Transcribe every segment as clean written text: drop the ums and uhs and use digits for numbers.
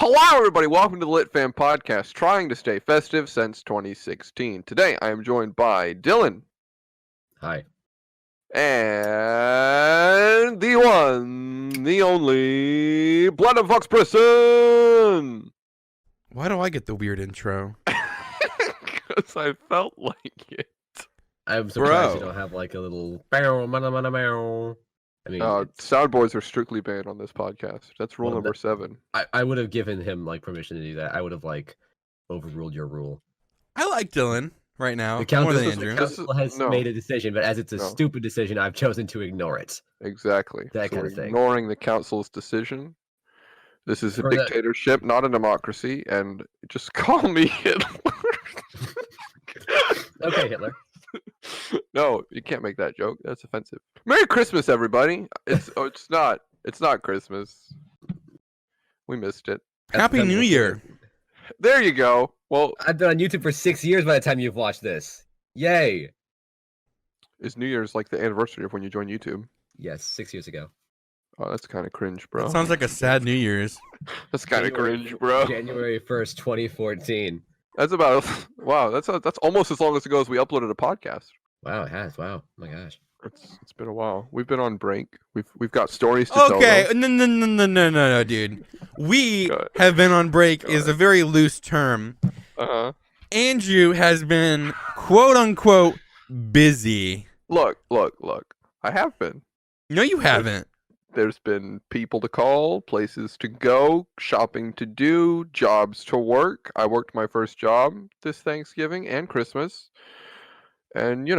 Hello, everybody. Welcome to the Lit Fam Podcast, trying to stay festive since 2016. Today, I am joined by Dylan. Hi. And the one, the only, Blood and Fox Preston. Why do I get the weird intro? Because I felt like it. I'm surprised you don't have like a little bow, bow. I mean, soundboards are strictly banned on this podcast. That's rule number 7. I would have given him like permission to do that. I would have like overruled your rule. I like Dylan right now The council, more than Andrew. the council has made a decision, but as it's a stupid decision, I've chosen to ignore it. Exactly. That kind of thing. Ignoring the council's decision. This is a dictatorship, not a democracy, and just call me Hitler. Okay, Hitler. No, you can't make that joke. That's offensive. Merry Christmas, everybody. It's not Christmas. We missed it. Happy New Year. There you go. Well, I've been on YouTube for 6 years by the time you've watched this. Yay. Is New Year's like the anniversary of when you joined YouTube? Yes, 6 years ago. Oh, that's kind of cringe, bro. That sounds like a sad New Year's. That's kind of cringe, bro. January 1st, 2014. That's about wow. That's almost as long as we uploaded a podcast. Wow, it has. Wow, oh my gosh. It's been a while. We've been on break. We've got stories to tell. Okay, no, dude. We have been on break is a very loose term. Andrew has been quote unquote busy. Look. I have been. No, you haven't. There's been people to call, places to go, shopping to do, jobs to work. I worked my first job this Thanksgiving and Christmas. And,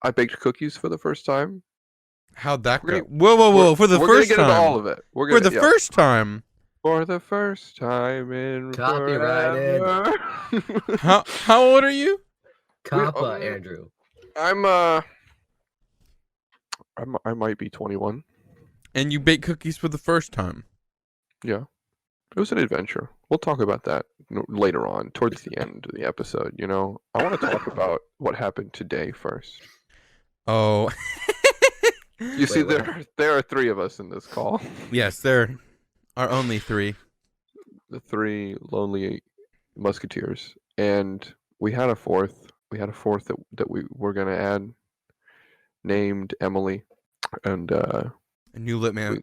I baked cookies for the first time. How'd that go? Whoa. For the first time. We're going to get into all of it. For the first time. For the first time in Copyrighted. How old are you? Coppa, Andrew. I might be 21. And you bake cookies for the first time. Yeah. It was an adventure. We'll talk about that later on, towards the end of the episode, I want to talk about what happened today first. Oh. You see, there are 3 of us in this call. Yes, there are only 3. The 3 lonely musketeers. And we had a fourth. We had a fourth that we were going to add, named Emily. And, a new lit man.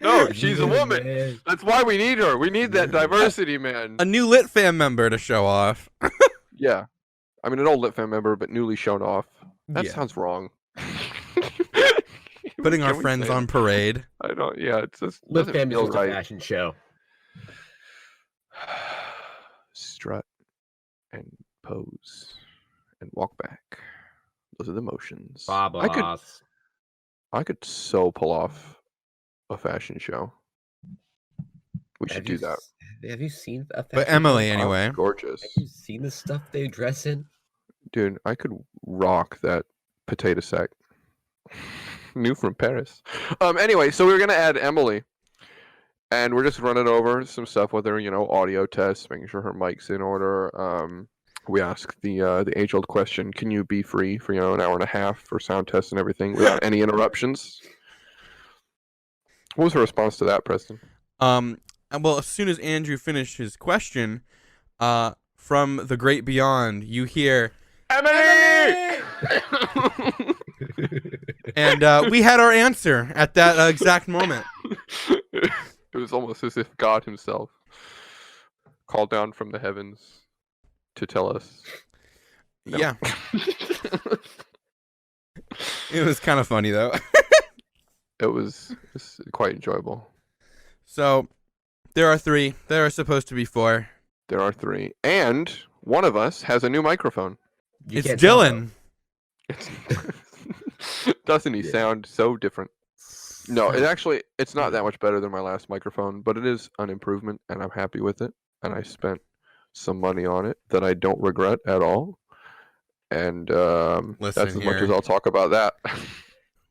No, she's a woman. That's why we need her. We need that diversity, man. A new lit fam member to show off. Yeah. I mean, an old lit fam member, but newly shown off. That sounds wrong. Putting our friends on parade. I don't, it's just... Lit fam is a fashion show. Strut and pose and walk back. Those are the motions. I could so pull off a fashion show. We should do that. Have you seen a fashion But Emily, show? anyway. Gorgeous. Have you seen the stuff they dress in? Dude, I could rock that potato sack. New from Paris. Anyway, so we were going to add Emily. And we're just running over some stuff with her, audio tests, making sure her mic's in order. We asked the age-old question, can you be free for, an hour and a half for sound tests and everything without any interruptions? What was her response to that, Preston? Well, as soon as Andrew finished his question, from the great beyond, you hear, Emily! And we had our answer at that exact moment. It was almost as if God himself called down from the heavens to tell us. No. Yeah. It was kind of funny, though. It was quite enjoyable. So, there are 3. There are supposed to be 4. There are 3. And one of us has a new microphone. It's Dylan. Doesn't he sound so different? No, it's not that much better than my last microphone, but it is an improvement, and I'm happy with it. And I spent some money on it that I don't regret at all. And that's as much as I'll talk about that.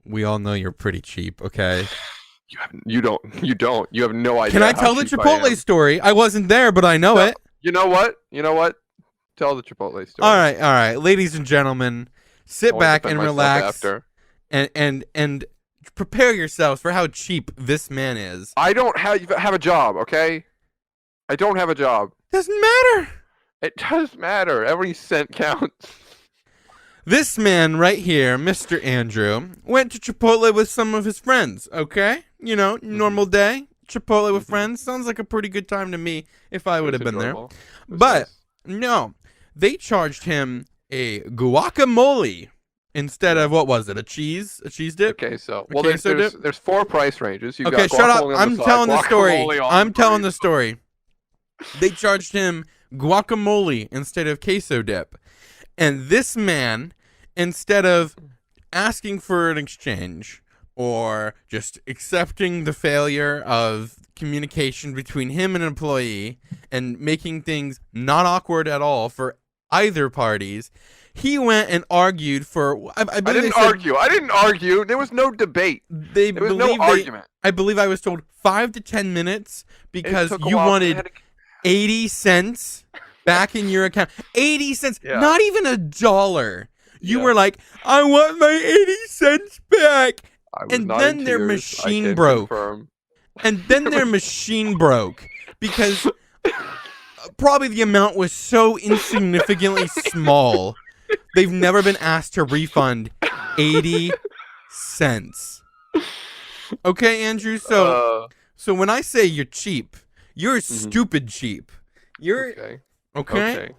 We all know you're pretty cheap, okay? You don't. You have no idea. Can I tell the Chipotle story? I wasn't there, but I know it. You know what? Tell the Chipotle story. All right. Ladies and gentlemen, sit back and relax. And prepare yourselves for how cheap this man is. I don't have a job, okay? I don't have a job. Doesn't matter. It does matter. Every cent counts. This man right here, Mr. Andrew, went to Chipotle with some of his friends, okay? You know, normal day. Chipotle with friends. Sounds like a pretty good time to me if I would have been there. But, no, they charged him a guacamole instead of, what was it, a cheese dip? Okay, so, well, there's 4 price ranges. You've okay, got shut up. on I'm the telling side, the story. guacamole on I'm the telling burrito. the story. They charged him guacamole instead of queso dip. And this man, instead of asking for an exchange or just accepting the failure of communication between him and an employee and making things not awkward at all for either parties, he went and argued for... I didn't argue. There was no debate. There was no argument. I believe I was told 5 to 10 minutes because you wanted 80 cents back in your account. 80 cents. Yeah. Not even $1. You were like, I want my 80 cents back. And then their machine broke. And then their machine broke because probably the amount was so insignificantly small. They've never been asked to refund 80 cents. Okay, Andrew. So when I say you're cheap, you're stupid cheap. You're okay.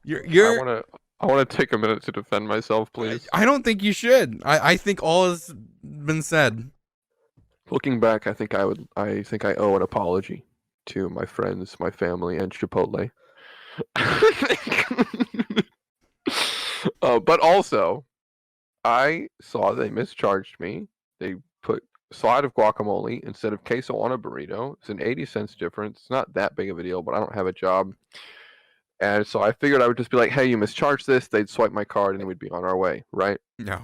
You're. I want to take a minute to defend myself, please. I don't think you should. I think all has been said. Looking back, I think I owe an apology to my friends, my family, and Chipotle. But also, I saw they mischarged me. They put side of guacamole instead of queso on a burrito. It's an 80 cents difference. It's not that big of a deal, but I don't have a job. And so I figured I would just be like, hey, you mischarged this. They'd swipe my card and we'd be on our way, right? No.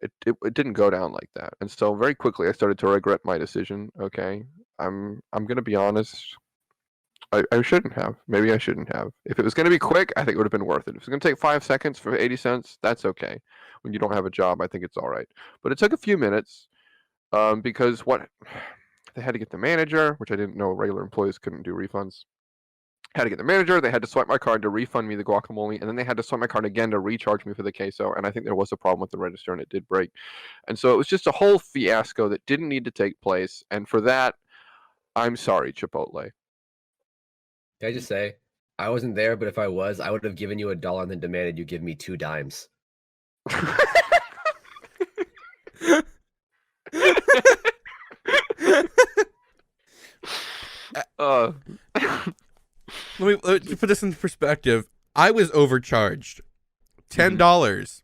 It didn't go down like that. And so very quickly I started to regret my decision, okay? I'm going to be honest. I shouldn't have. Maybe I shouldn't have. If it was going to be quick, I think it would have been worth it. If it's going to take 5 seconds for 80 cents, that's okay. When you don't have a job, I think it's all right. But it took a few minutes because they had to get the manager, which I didn't know regular employees couldn't do refunds. Had to get the manager. They had to swipe my card to refund me the guacamole, and then they had to swipe my card again to recharge me for the queso. And I think there was a problem with the register, and it did break. And so it was just a whole fiasco that didn't need to take place. And for that, I'm sorry, Chipotle. Can I just say, I wasn't there, but if I was, I would have given you $1 and then demanded you give me 2 dimes. Let me put this in perspective. I was overcharged $10,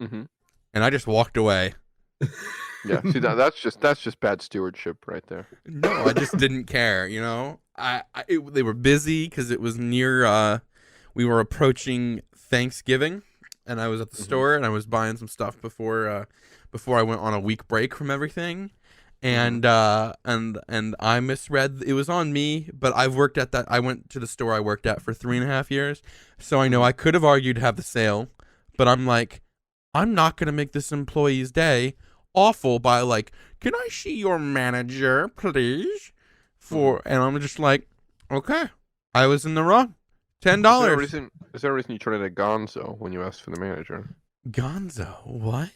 and I just walked away. Yeah, see that's just bad stewardship right there. No, I just didn't care. You know, they were busy because it was near. We were approaching Thanksgiving, and I was at the store and I was buying some stuff before I went on a week break from everything. And I misread. It was on me, but I went to the store I worked at for 3.5 years, so I know I could have argued to have the sale, but I'm like, I'm not gonna make this employee's day awful by like, can I see your manager, please? And I'm just like, okay, I was in the wrong. $10. Is there a reason you turned into Gonzo when you asked for the manager? Gonzo? What?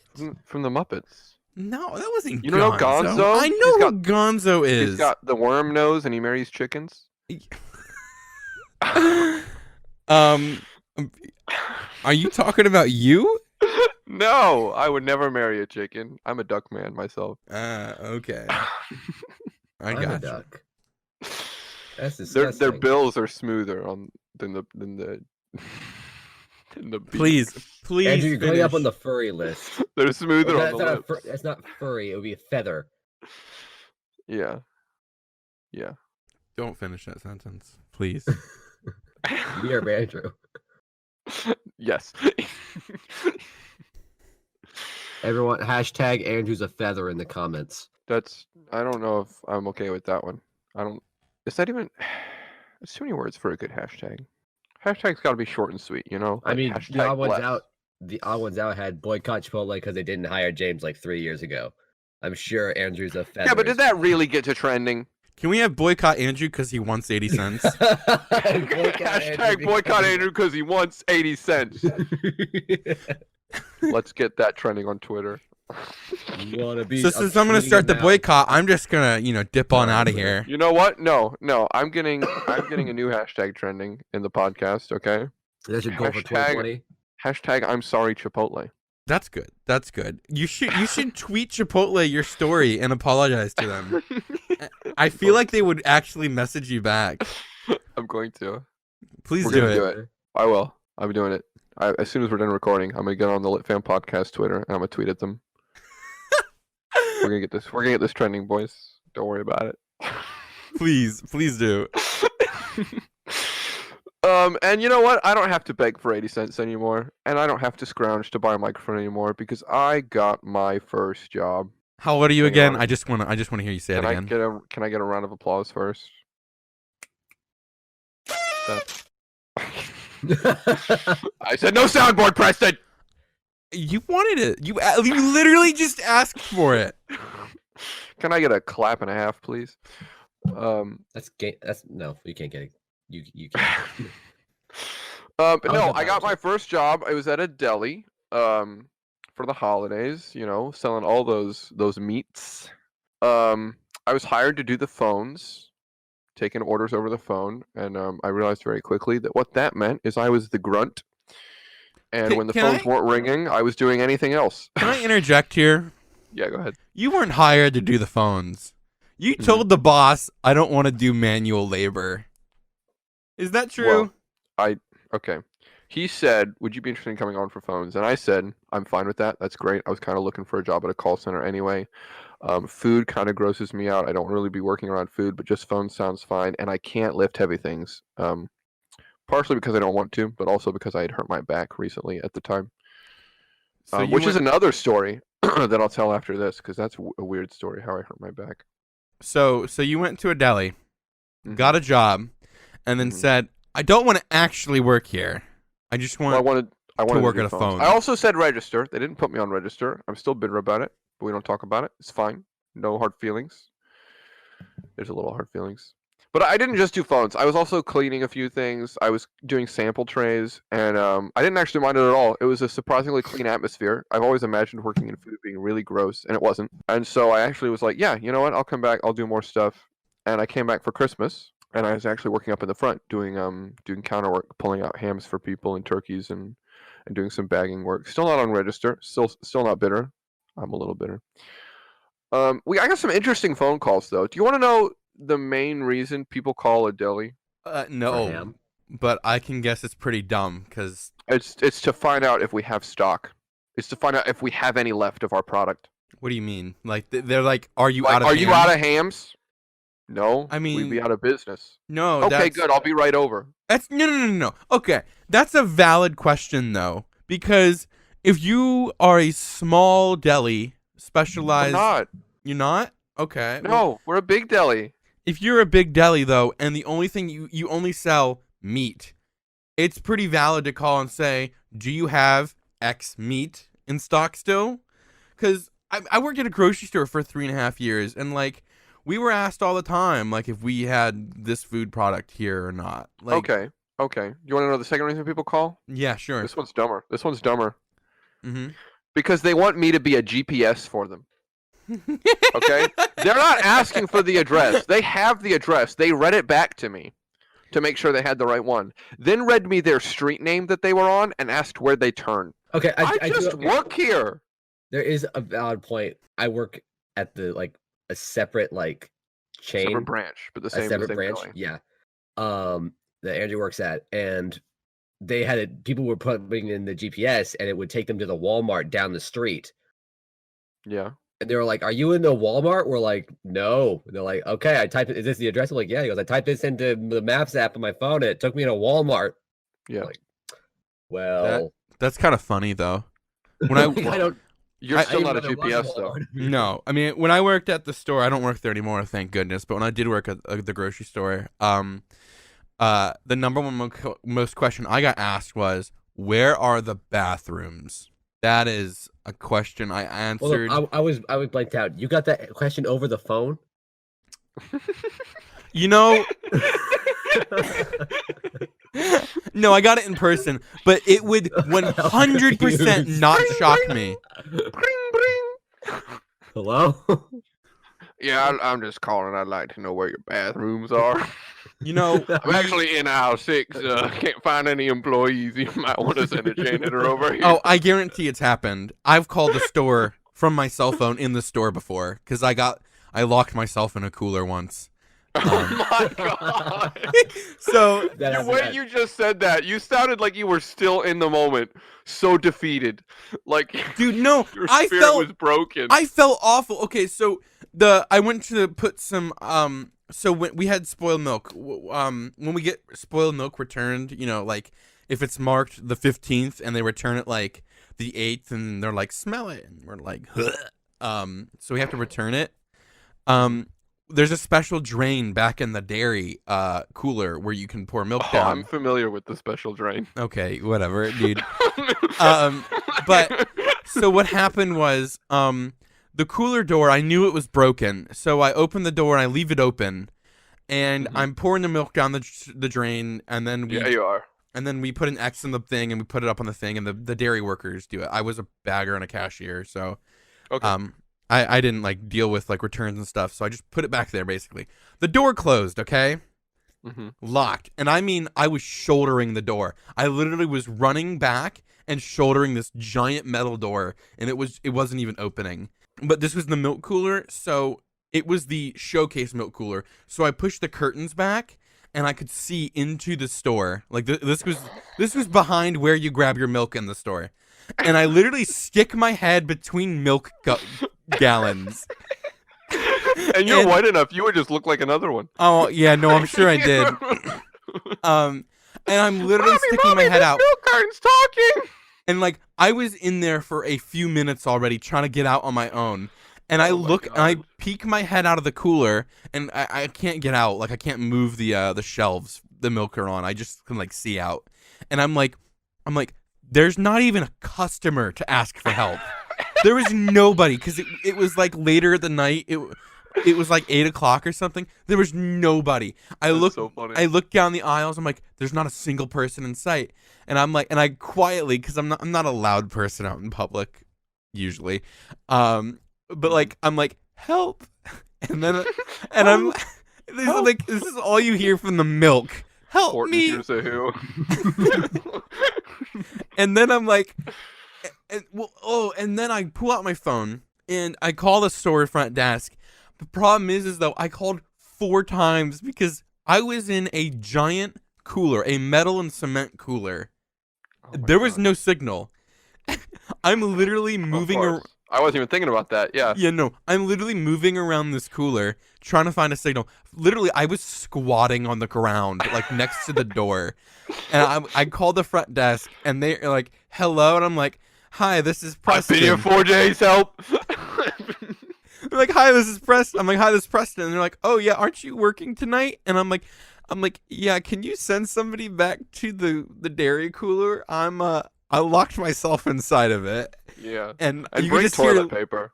From the Muppets. No, that wasn't. You don't know Gonzo? I know who Gonzo is. He's got the worm nose and he marries chickens. Are you talking about you? No, I would never marry a chicken. I'm a duck man myself. Okay. I I'm got a you. duck. That's disgusting. Their bills are smoother than the beak. Please. Andrew, you're going up on the furry list. They're smoother on the lips. That's not furry. It would be a feather. Yeah. Don't finish that sentence, please. We are Andrew. Yes. Everyone, hashtag Andrew's a feather in the comments. I don't know if I'm okay with that one. It's not even, it's too many words for a good hashtag. Hashtag's got to be short and sweet, you know? I mean, the odd bless. ones out had boycott Chipotle because they didn't hire James like 3 years ago. I'm sure Andrew's a feather. Yeah, but did that really get to trending? Can we have boycott Andrew because he wants 80 cents? Hashtag boycott Andrew because he wants 80 cents. Let's get that trending on Twitter. So since I'm gonna start the boycott, I'm just gonna dip on out of here. You know what? No. I'm getting a new hashtag trending in the podcast. Okay. That should go for 2020. Hashtag I'm sorry Chipotle. That's good. That's good. You should tweet Chipotle your story and apologize to them. I feel like they would actually message you back. I'm going to. Please We're do gonna it. do it. I will. I'm doing it. As soon as we're done recording, I'm gonna get on the Lit Fan Podcast Twitter and I'm gonna tweet at them. We're gonna get this. We're gonna get this trending, boys. Don't worry about it. Please do. And you know what? I don't have to beg for 80 cents anymore, and I don't have to scrounge to buy a microphone anymore because I got my first job. How old are you Hang again? on. I just wanna hear you say it again. Can I get a round of applause first? I said no soundboard, Preston. You wanted it. You literally just asked for it. Can I get a clap and a half, please? That's no, you can't get it. You can't. But no, I got my first job. I was at a deli for the holidays, selling all those meats. I was hired to do the phones, taking orders over the phone, and I realized very quickly that what that meant is I was the grunt. And when the phones weren't ringing, I was doing anything else. Can I interject here? Yeah, go ahead. You weren't hired to do the phones. You told the boss, I don't want to do manual labor. Is that true? Well, okay. He said, would you be interested in coming on for phones? And I said, I'm fine with that. That's great. I was kind of looking for a job at a call center anyway. Food kind of grosses me out. I don't really be working around food, but just phones sounds fine. And I can't lift heavy things. Partially because I don't want to, but also because I had hurt my back recently at the time. So which is another story that I'll tell after this, because that's a weird story, how I hurt my back. So you went to a deli, got a job, and then said, I don't want to actually work here. I just want I wanted to work do at a phones. phone. I also said register. They didn't put me on register. I'm still bitter about it, but we don't talk about it. It's fine. No hard feelings. There's a little hard feelings. But I didn't just do phones. I was also cleaning a few things. I was doing sample trays, and I didn't actually mind it at all. It was a surprisingly clean atmosphere. I've always imagined working in food being really gross, and it wasn't. And so I actually was like, yeah, you know what? I'll come back. I'll do more stuff. And I came back for Christmas, and I was actually working up in the front doing counter work, pulling out hams for people and turkeys, and doing some bagging work. Still not on register. Still not bitter. I'm a little bitter. I got some interesting phone calls though. Do you want to know the main reason people call a deli? No, but I can guess it's pretty dumb because it's to find out if we have stock. It's to find out if we have any left of our product. What do you mean? Like they're like, are you like, out of? You out of hams? No, I mean, we'd be out of business. No. Okay, good. I'll be right over. That's no. Okay, that's a valid question though, because if you are a small deli specialized, I'm not. You're not? Okay. No, well, we're a big deli. If you're a big deli though, and the only thing you only sell meat, it's pretty valid to call and say, do you have X meat in stock still? Because I worked at a grocery store for 3.5 years, and like we were asked all the time, like if we had this food product here or not. Like, okay. You want to know the second reason people call? Yeah, sure. This one's dumber. Mm-hmm. Because they want me to be a GPS for them. Okay? They're not asking for the address. They have the address. They read it back to me to make sure they had the right one. Then read me their street name that they were on and asked where they turn. Okay, I just work here. There is a valid point. I work at a separate chain, separate branch, but the same branch. Deli. Yeah. That Andrew works at, and they had it. People were putting in the GPS, and it would take them to the Walmart down the street. Yeah. And they were like, "Are you in the Walmart?" We're like, "No." And they're like, "Okay, I typed it. Is this the address?" I'm like, "Yeah." He goes, "I typed this into the Maps app on my phone, and it took me to Walmart." Yeah. I'm like, well, that's kind of funny though. When I don't. You're still not a GPS though. No, I mean when I worked at the store, I don't work there anymore, thank goodness. But when I did work at the grocery store, the number one most question I got asked was, "Where are the bathrooms?" That is a question I answered. Well, look, I was blanked out. You got that question over the phone? You know, no, I got it in person, but it would 100% not shock me. Hello? Yeah, I'm just calling. I'd like to know where your bathrooms are. You know, I'm actually in aisle 6. Can't find any employees. You might want to send a janitor over here. Oh, I guarantee it's happened. I've called the store from my cell phone in the store before because I locked myself in a cooler once. Oh my god! So the way you just said that, you sounded like you were still in the moment, so defeated. Like, dude, no, your spirit was broken. I felt awful. Okay, so I went to put some So when we had spoiled milk, when we get spoiled milk returned, you know, like if it's marked the 15th and they return it like the 8th, and they're like, smell it, and we're like, so we have to return it. There's a special drain back in the dairy cooler where you can pour milk down. I'm familiar with the special drain. Okay, whatever, dude. But so what happened was, the cooler door, I knew it was broken, so I opened the door and I leave it open, and I'm pouring the milk down the drain, and then you are. And then we put an X in the thing, and we put it up on the thing, and the dairy workers do it. I was a bagger and a cashier, so okay. I didn't like deal with like returns and stuff, so I just put it back there basically. The door closed, okay? Locked. And I mean, I was shouldering the door. I literally was running back and shouldering this giant metal door, and it wasn't even opening. But this was the milk cooler, so it was the showcase milk cooler. So I pushed the curtains back, and I could see into the store. Like this was behind where you grab your milk in the store. And I literally stick my head between milk gallons. And you're white enough, you would just look like another one. Oh, yeah, no, I'm sure I did. And I'm literally sticking my head out. Milk carton's talking. And like I was in there for a few minutes already trying to get out on my own. And I look and I peek my head out of the cooler, and I can't get out. Like I can't move the shelves the milk are on. I just can like see out. And I'm like there's not even a customer to ask for help. There was nobody, because it was like later at the night. It was like 8 o'clock or something. There was nobody. I looked down the aisles. I'm like, there's not a single person in sight. And I'm like, and I quietly, because I'm not a loud person out in public usually. But like I'm like, help. And then I'm this is all you hear from the milk. Help me. And then I'm like, and then I pull out my phone and I call the store front desk. The problem is though, I called 4 times because I was in a giant cooler, a metal and cement cooler. There was no signal. I'm literally moving around. I wasn't even thinking about that. Yeah. Yeah, no. I'm literally moving around this cooler trying to find a signal. Literally, I was squatting on the ground, like next to the door. And I called the front desk, and they're like, hello. And I'm like, hi, this is Preston. I've been here 4 days, help. They're like, hi, this is Preston. I'm like, hi, this is Preston. And they're like, oh, yeah, aren't you working tonight? And I'm like, yeah, can you send somebody back to the dairy cooler? I locked myself inside of it. Yeah. And you bring just toilet paper.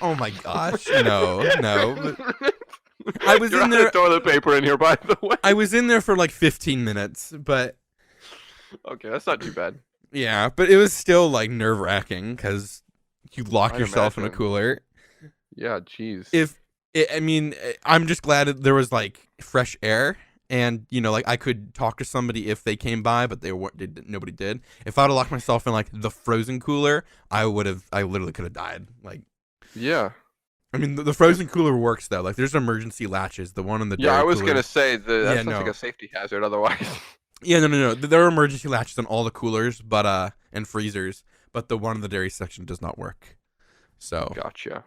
Oh my gosh. No. I was in there. Toilet paper in here, by the way. I was in there for like 15 minutes, but. Okay, that's not too bad. Yeah, but it was still like nerve-wracking because you lock yourself in a cooler. Yeah, jeez. I'm just glad there was like fresh air. And, you know, like I could talk to somebody if they came by, but nobody did. If I'd have locked myself in like the frozen cooler, I literally could have died. Like, yeah. I mean, the frozen cooler works though. Like, there's emergency latches. The one in the dairy I was cooler. gonna say that's like a safety hazard otherwise. Yeah, no. There are emergency latches on all the coolers, but and freezers, but the one in the dairy section does not work. So. Gotcha.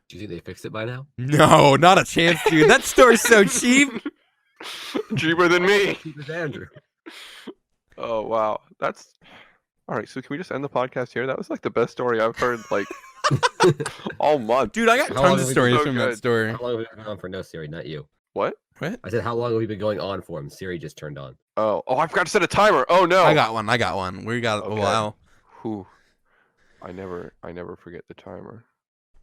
Do you think they fixed it by now? No, not a chance, dude. That store's so cheap. Cheaper than me. Cheap as Andrew. Oh wow, that's all right. So can we just end the podcast here? That was like the best story I've heard like all month. Dude, I got tons of stories from that story. How long have we been going on for? No, Siri, not you. What? I said, how long have we been going on for? And Siri just turned on. Oh, I forgot to set a timer. Oh no. I got one. We got a while. Whew. I never forget the timer.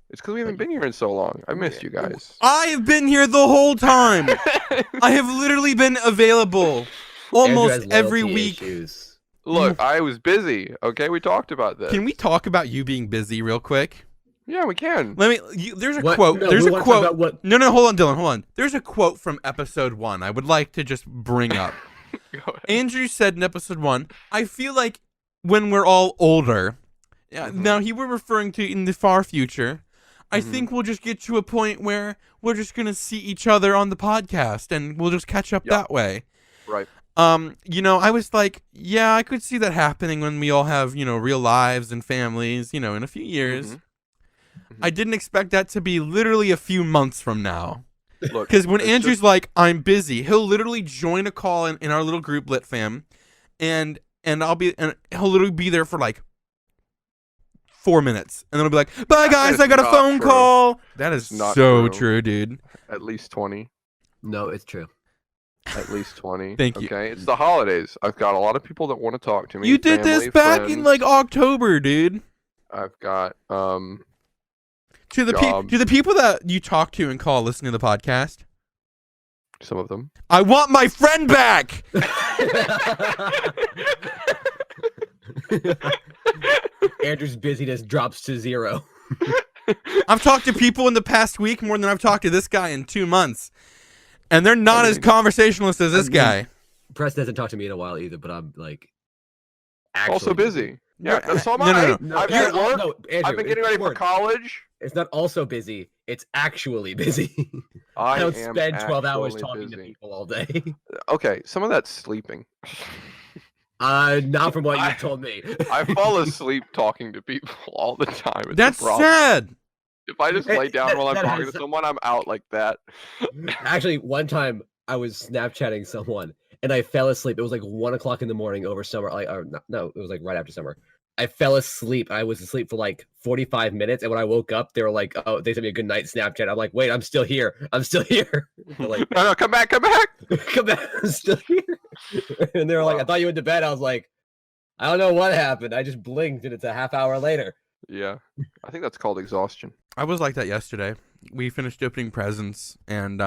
It's because we haven't been here in so long. I missed you guys. I have been here the whole time. I have literally been available almost every week. Look, I was busy. Okay, we talked about this. Can we talk about you being busy real quick? Yeah, we can. There's a quote. No, there's a quote. No, hold on, Dylan. Hold on. There's a quote from episode 1 I would like to just bring up. Andrew said in episode 1, I feel like when we're all older, now he were referring to in the far future, I think we'll just get to a point where we're just going to see each other on the podcast and we'll just catch up that way. Right. I was like, yeah, I could see that happening when we all have, real lives and families, in a few years. I didn't expect that to be literally a few months from now. Because when Andrew's like, I'm busy, he'll literally join a call in our little group, Lit Fam, and he'll literally be there for like 4 minutes, and then he'll be like, bye guys, I got a phone call. That is not so true, dude. At least 20. No, it's true. At least 20. Thank you. Okay, it's the holidays. I've got a lot of people that want to talk to me. You did this back in like October, dude. I've got Do the people that you talk to and call listen to the podcast? Some of them. I want my friend back. Andrew's busyness drops to 0. I've talked to people in the past week more than I've talked to this guy in 2 months, and they're not as conversationalist as this guy. Preston hasn't talked to me in a while either, but I'm like also busy. Yeah, that's all No. I've been at work. Andrew, I've been getting ready for college. It's not also busy. It's actually busy. I don't spend 12 hours talking to people all day. Okay, some of that's sleeping. Not from what you've told me. I fall asleep talking to people all the time. That's sad. If I just lay down while I'm talking to someone, I'm out like that. Actually, one time I was Snapchatting someone and I fell asleep. It was like 1 o'clock in the morning over summer. No, it was like right after summer. I fell asleep. I was asleep for like 45 minutes, and when I woke up, they were like, "Oh, they sent me a good night Snapchat." I'm like, "Wait, I'm still here. I'm still here." They're like, "No, come back, come back. I'm still here." And they were like, "I thought you went to bed." I was like, "I don't know what happened. I just blinked, and it's a half hour later." Yeah, I think that's called exhaustion. I was like that yesterday. We finished opening presents, and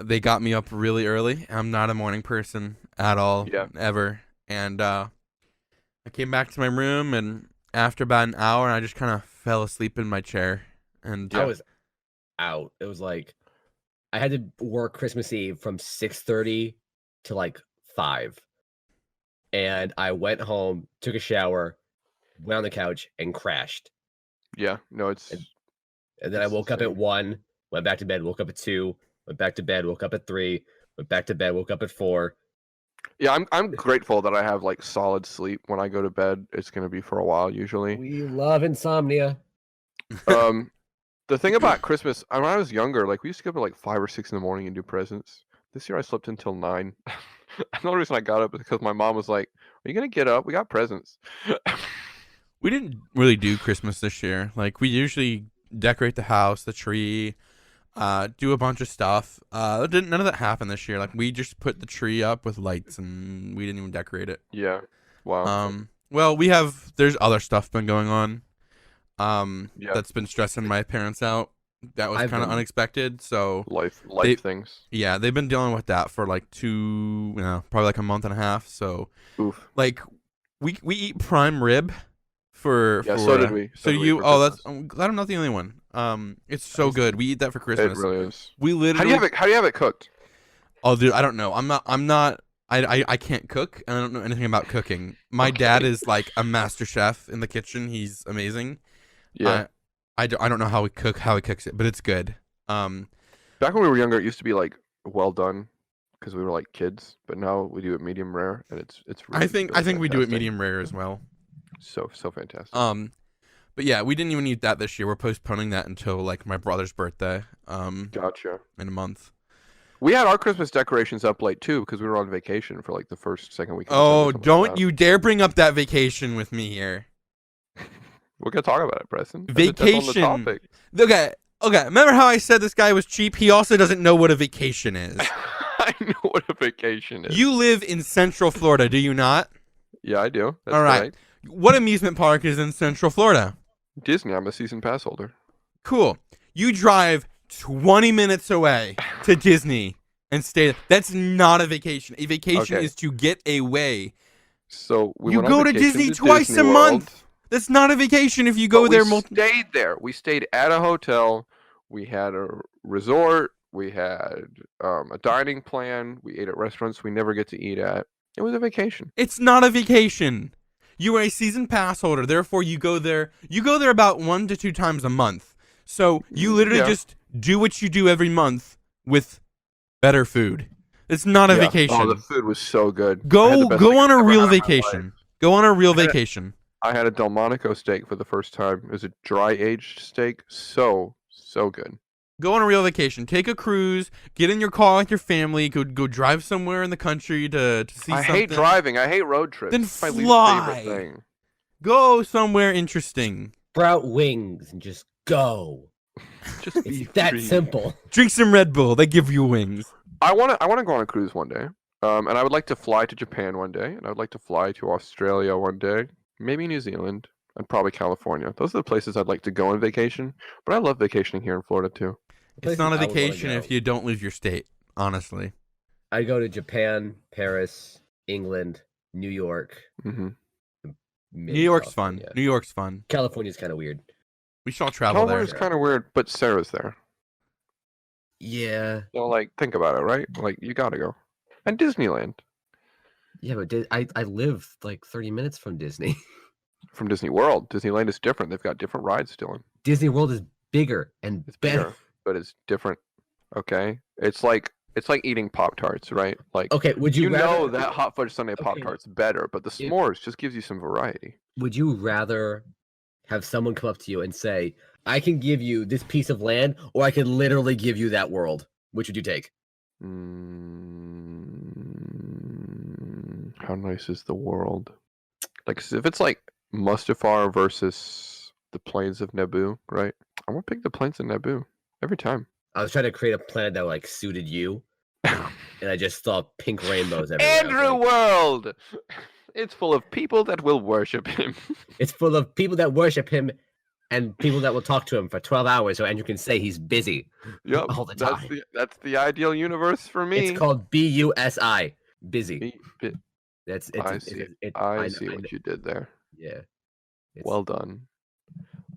they got me up really early. I'm not a morning person at all, ever, and I came back to my room, and after about an hour, I just kind of fell asleep in my chair. And I was out. It was like I had to work Christmas Eve from 6:30 to like 5. And I went home, took a shower, went on the couch, and crashed. Yeah, no, and then I woke up at 1, went back to bed, woke up at 2, went back to bed, woke up at 3, went back to bed, woke up at 4. Yeah, I'm grateful that I have like solid sleep when I go to bed. It's gonna be for a while usually. We love insomnia. The thing about Christmas, when I was younger, like we used to get up at like 5 or 6 in the morning and do presents. This year I slept until 9. The only reason I got up is because my mom was like, "Are you gonna get up? We got presents." We didn't really do Christmas this year. Like we usually decorate the house, the tree, do a bunch of stuff. None of that happened this year. Like we just put the tree up with lights and we didn't even decorate it. Yeah. Wow. Well, there's other stuff been going on. That's been stressing my parents out. That was kind of unexpected. So life things. Yeah, they've been dealing with that for like probably like a month and a half. So oof. Like we eat prime rib for so did we. I'm glad I'm not the only one. It's so good. We eat that for Christmas. It really is. We literally. How do you have it cooked? Oh, dude, I don't know. I'm not. I can't cook, and I don't know anything about cooking. My dad is like a master chef in the kitchen. He's amazing. Yeah. I don't know how he cooks it, but it's good. Back when we were younger, it used to be like well done because we were like kids, but now we do it medium rare, and it's really. I think we do it medium rare as well. So fantastic. But yeah, we didn't even eat that this year. We're postponing that until like my brother's birthday. Gotcha. In a month. We had our Christmas decorations up late too because we were on vacation for like the second week. Oh, don't you dare bring up that vacation with me here. We're gonna talk about it, Preston. Vacation. On the topic. Okay. Remember how I said this guy was cheap? He also doesn't know what a vacation is. I know what a vacation is. You live in Central Florida, do you not? Yeah, I do. That's all right. right. What amusement park is in Central Florida? Disney. I'm a season pass holder. Cool. You drive 20 minutes away to Disney and stay. That's not a vacation. A vacation is to get away. So you go to Disney twice a month. That's not a vacation if you go there. We stayed there. We stayed at a hotel. We had a resort. We had a dining plan. We ate at restaurants we never get to eat at. It was a vacation. It's not a vacation. You are a season pass holder. Therefore, you go there. You go there about 1 to 2 times a month. So you literally just do what you do every month with better food. It's not a vacation. Oh, the food was so good. Go on a real vacation. Go on a real vacation. I had a Delmonico steak for the first time. It was a dry aged steak. So good. Go on a real vacation. Take a cruise. Get in your car with your family. Go drive somewhere in the country to see something. I hate driving. I hate road trips. Then it's my fly. least favorite thing. Go somewhere interesting. Sprout wings and just go. Just it's that simple. Drink some Red Bull. They give you wings. I want to go on a cruise one day. And I would like to fly to Japan one day. And I would like to fly to Australia one day. Maybe New Zealand. And probably California. Those are the places I'd like to go on vacation. But I love vacationing here in Florida too. It's not a vacation if you don't leave your state, honestly. I'd go to Japan, Paris, England, New York. Mm-hmm. New York's fun. New York's fun. California's kind of weird. We should all travel there. California's kind of weird, but Sarah's there. Yeah. So, like, think about it, right? Like, you gotta go. And Disneyland. Yeah, but I live like 30 minutes from Disney. From Disney World. Disneyland is different. They've got different rides still in. Disney World is bigger and better. But it's different. Okay? It's like eating Pop-Tarts, right? Like, okay, would you rather... know that hot fudge sundae Pop-Tart's better, but the s'mores just gives you some variety. Would you rather have someone come up to you and say, I can give you this piece of land, or I can literally give you that world? Which would you take? How nice is the world? Like, if it's like Mustafar versus the plains of Naboo, right? I'm gonna pick the plains of Naboo every time. I was trying to create a planet that like suited you, and I just saw pink rainbows everywhere. Andrew World! It's full of people that will worship him. It's full of people that worship him and people that will talk to him for 12 hours so Andrew can say he's busy all the time. That's the ideal universe for me. It's called BUSI. Busy. I see what you did there. Yeah. Well done.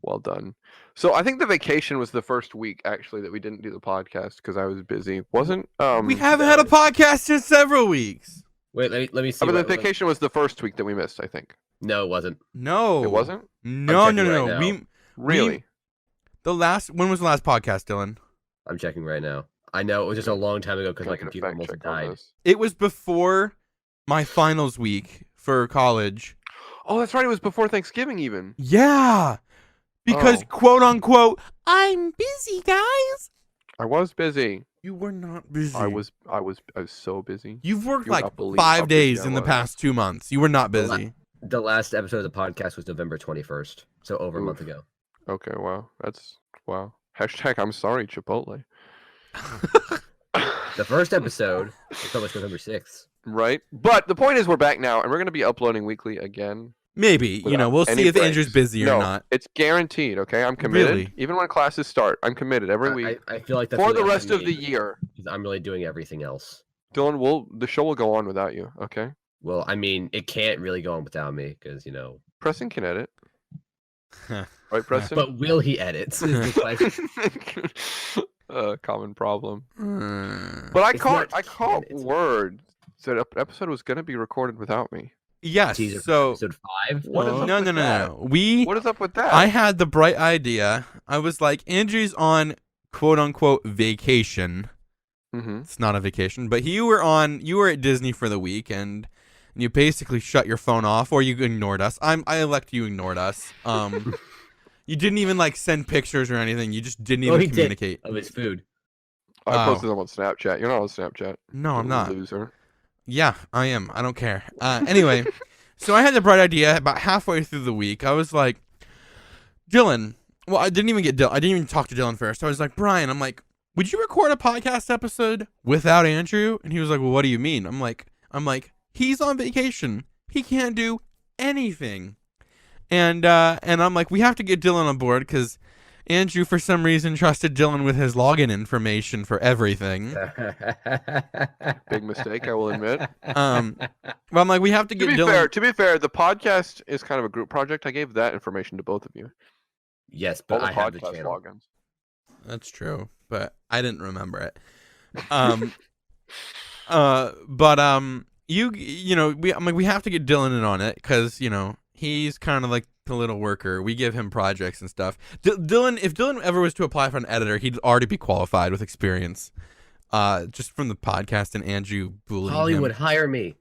Well done. So I think the vacation was the first week actually that we didn't do the podcast because I was busy. Wasn't we haven't had a podcast in several weeks. Wait, let me see. But the vacation was the first week that we missed, I think. No, it wasn't. No. It wasn't? No. Right Really? When was the last podcast, Dylan? I'm checking right now. I know it was just a long time ago because my computer almost died. It was before my finals week for college. Oh, that's right. It was before Thanksgiving even. Yeah. Because quote unquote, I'm busy, guys. I was busy. You were not busy. I was so busy. You've worked like 5 days in the past 2 months. You were not busy. The last episode of the podcast was November 21st, so over a month ago. Okay, wow. Wow. Hashtag I'm sorry, Chipotle. The first episode was published November 6th. Right. But the point is we're back now, and we're going to be uploading weekly again. Maybe. We'll see if Andrew's busy or not. It's guaranteed, okay? I'm committed. Really? Even when classes start, I'm committed every week. I feel like that's for the rest of the year. I'm really doing everything else. Dylan, the show will go on without you, okay? Well, I mean, it can't really go on without me because, Preston can edit. Right, Preston? But will he edit? Common problem. But I caught word that an episode was going to be recorded without me. Yes. So episode 5? No. What is up with that? I had the bright idea. I was like, Andrew's on quote unquote vacation. Mm-hmm. It's not a vacation, but you were at Disney for the week and you basically shut your phone off or you ignored us. I elect you ignored us. You didn't even like send pictures or anything. You just didn't even communicate. Of his food. I posted them on Snapchat. You're not on Snapchat. No, I'm not. Loser. Yeah, I am. I don't care. Anyway, so I had the bright idea about halfway through the week. I was like, Dylan. Well, I didn't even talk to Dylan first. I was like, Brian, I'm like, would you record a podcast episode without Andrew? And he was like, well, what do you mean? I'm like, he's on vacation. He can't do anything. And I'm like, we have to get Dylan on board because Andrew, for some reason, trusted Dylan with his login information for everything. Big mistake, I will admit. Well, I'm like, we have to get Dylan. To be fair, the podcast is kind of a group project. I gave that information to both of you. Yes, but all the I have the podcast channel. logins. That's true, but I didn't remember it. I'm like, we have to get Dylan in on it because he's kind of like the little worker. We give him projects and stuff. Dylan, if Dylan ever was to apply for an editor, he'd already be qualified with experience, just from the podcast and Andrew bullying Hollywood, him. hire me.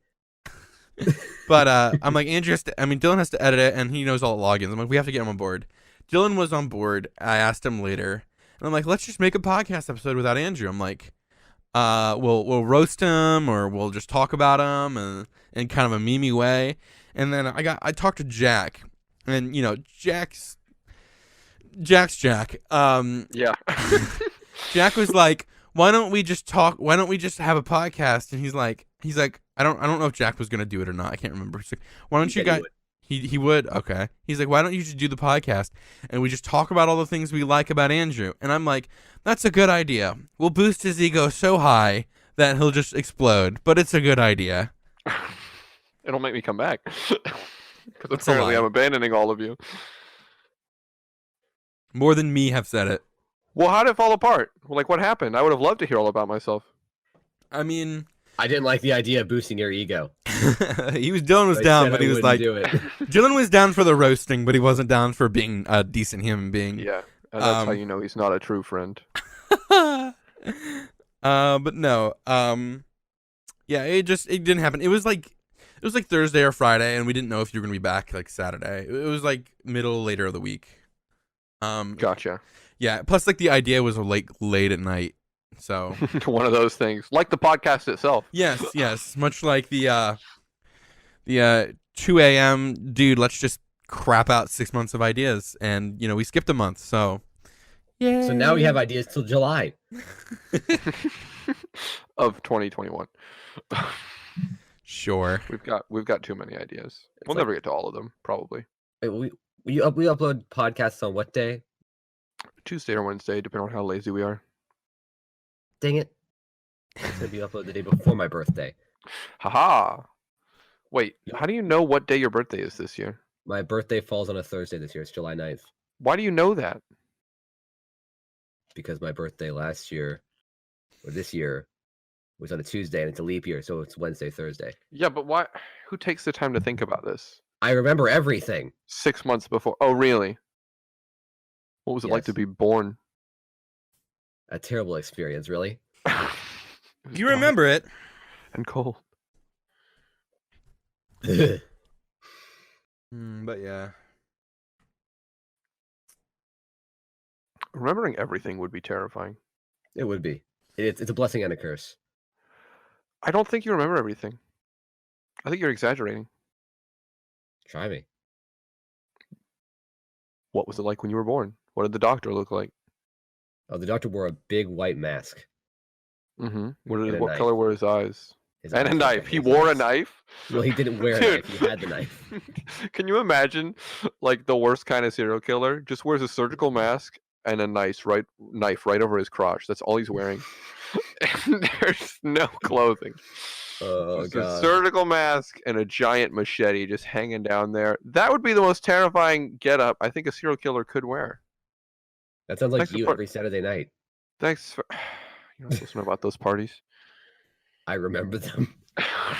But I'm like, Dylan has to edit it, and he knows all the logins. I'm like, we have to get him on board. Dylan was on board. I asked him later, and I'm like, let's just make a podcast episode without Andrew. I'm like, we'll roast him, or we'll just talk about him, and in kind of a memey way. And then I talked to Jack, and Jack's Jack. Yeah. Jack was like, why don't we just talk? Why don't we just have a podcast? And he's like, I don't know if Jack was gonna do it or not. I can't remember. He's like, why don't you guys? He would. Okay. He's like, why don't you just do the podcast and we just talk about all the things we like about Andrew? And I'm like, that's a good idea. We'll boost his ego so high that he'll just explode. But it's a good idea. It'll make me come back. Because apparently I'm abandoning all of you. More than me have said it. Well, how did it fall apart? Like, what happened? I would have loved to hear all about myself. I mean, I didn't like the idea of boosting your ego. Dylan was down, but he was like, Dylan was down for the roasting, but he wasn't down for being a decent human being. Yeah, and that's how you know he's not a true friend. But no, yeah, it didn't happen. It was like Thursday or Friday, and we didn't know if you were gonna be back like Saturday. It was like later of the week. Gotcha. Yeah. Plus, like the idea was like late at night, so one of those things, like the podcast itself. Yes. Much like the 2 a.m. dude. Let's just crap out 6 months of ideas, and we skipped a month, so yeah. So now we have ideas till July of 2021. Sure. We've got too many ideas. We'll never get to all of them, probably. We upload podcasts on what day? Tuesday or Wednesday, depending on how lazy we are. Dang it. I said we upload the day before my birthday. Haha. Wait, how do you know what day your birthday is this year? My birthday falls on a Thursday this year. It's July 9th. Why do you know that? Because my birthday last year, or this year, was on a Tuesday, and it's a leap year, so it's Wednesday, Thursday. Yeah, but why? Who takes the time to think about this? I remember everything. 6 months before. Oh, really? What was it like to be born? A terrible experience, really. You remember it? And cold. But yeah. Remembering everything would be terrifying. It would be. It's a blessing and a curse. I don't think you remember everything. I think you're exaggerating. Try me. What was it like when you were born? What did the doctor look like? Oh, the doctor wore a big white mask. Mm-hmm. What color were his eyes? And a knife. He wore a knife? Well, he didn't wear a knife. He had the knife. Can you imagine, like, the worst kind of serial killer? Just wears a surgical mask and a knife right over his crotch. That's all he's wearing. And there's no clothing. Oh, just God. A surgical mask and a giant machete just hanging down there. That would be the most terrifying getup I think a serial killer could wear. That sounds like you every Saturday night. Thanks for... You're not supposed to know about those parties. I remember them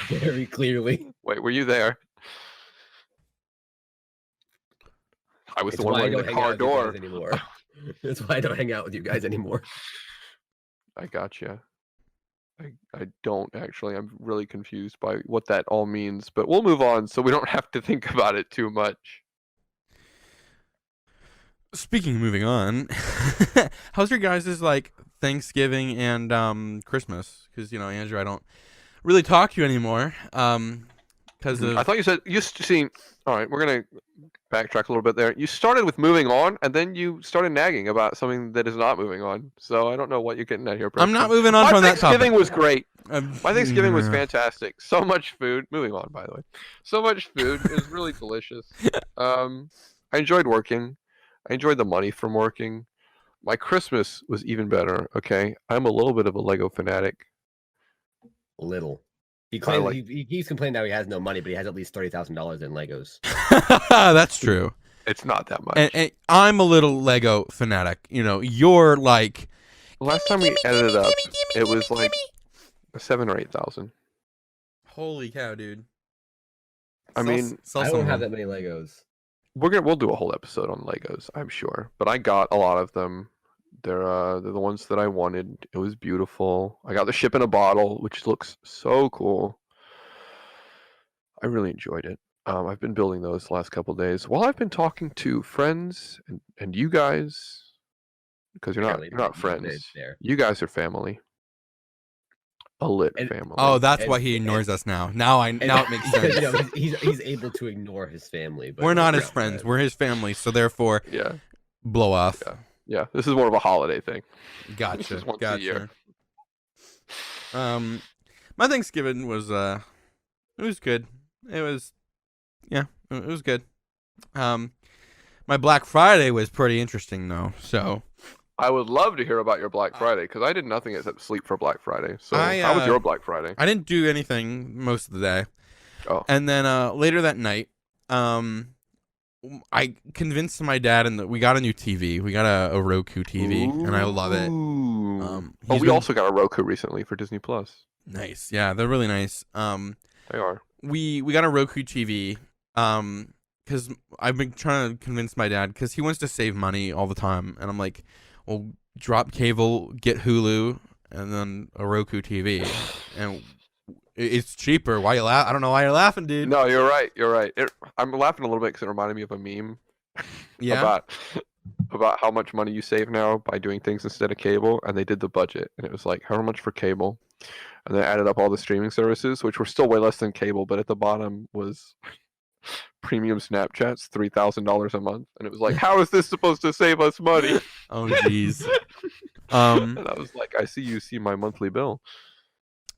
very clearly. Wait, were you there? I was the one running the car door. Anymore. That's why I don't hang out with you guys anymore. I gotcha. I don't actually. I'm really confused by what that all means, but we'll move on so we don't have to think about it too much. Speaking of moving on, how's your guys' like Thanksgiving and Christmas? Because Andrew, I don't really talk to you anymore. Because of... I thought you said see. All right, we're gonna backtrack a little bit there. You started with moving on, and then you started nagging about something that is not moving on. So I don't know what you're getting at here. Preston. I'm not moving on from that topic. Thanksgiving was great. My Thanksgiving was fantastic. So much food. Moving on, by the way. So much food. It was really delicious. I enjoyed working. I enjoyed the money from working. My Christmas was even better. Okay, I'm a little bit of a Lego fanatic. Little. He claims he keeps complaining that he has no money, but he has at least $30,000 in Legos. That's true. It's not that much. And I'm a little Lego fanatic. You know, you're like. Last time we added up, it was like 7,000 or 8,000. Holy cow, dude! I mean, I don't have that many Legos. We'll do a whole episode on Legos, I'm sure. But I got a lot of them. They're the ones that I wanted. It was beautiful. I got the ship in a bottle, which looks so cool. I really enjoyed it. I've been building those the last couple of days while I've been talking to friends and you guys, because you're not friends. You guys are family. A lit family. Oh, that's why he ignores us now. Now it makes sense. You know, he's able to ignore his family. But we're not his friends. We're his family. So therefore, blow off. Yeah. This is more of a holiday thing. Gotcha. Just once a year. My Thanksgiving was it was good. It was good. My Black Friday was pretty interesting though. So I would love to hear about your Black Friday because I did nothing except sleep for Black Friday. So how was your Black Friday? I didn't do anything most of the day. Oh. And then later that night, I convinced my dad and we got a new TV. We got a Roku TV, and I love it. We also got a Roku recently for Disney Plus. Nice, yeah, they're really nice. They are. We got a Roku TV, because I've been trying to convince my dad because he wants to save money all the time, and I'm like, well, drop cable, get Hulu, and then a Roku TV, and it's cheaper. Why you laugh? I don't know why you're laughing, dude. No, you're right. I'm laughing a little bit because it reminded me of a meme. Yeah. about how much money you save now by doing things instead of cable, and they did the budget, and it was like how much for cable, and they added up all the streaming services, which were still way less than cable, but at the bottom was premium Snapchats, $3,000 a month, and it was like, how is this supposed to save us money? Oh, jeez. And I was like, I see my monthly bill.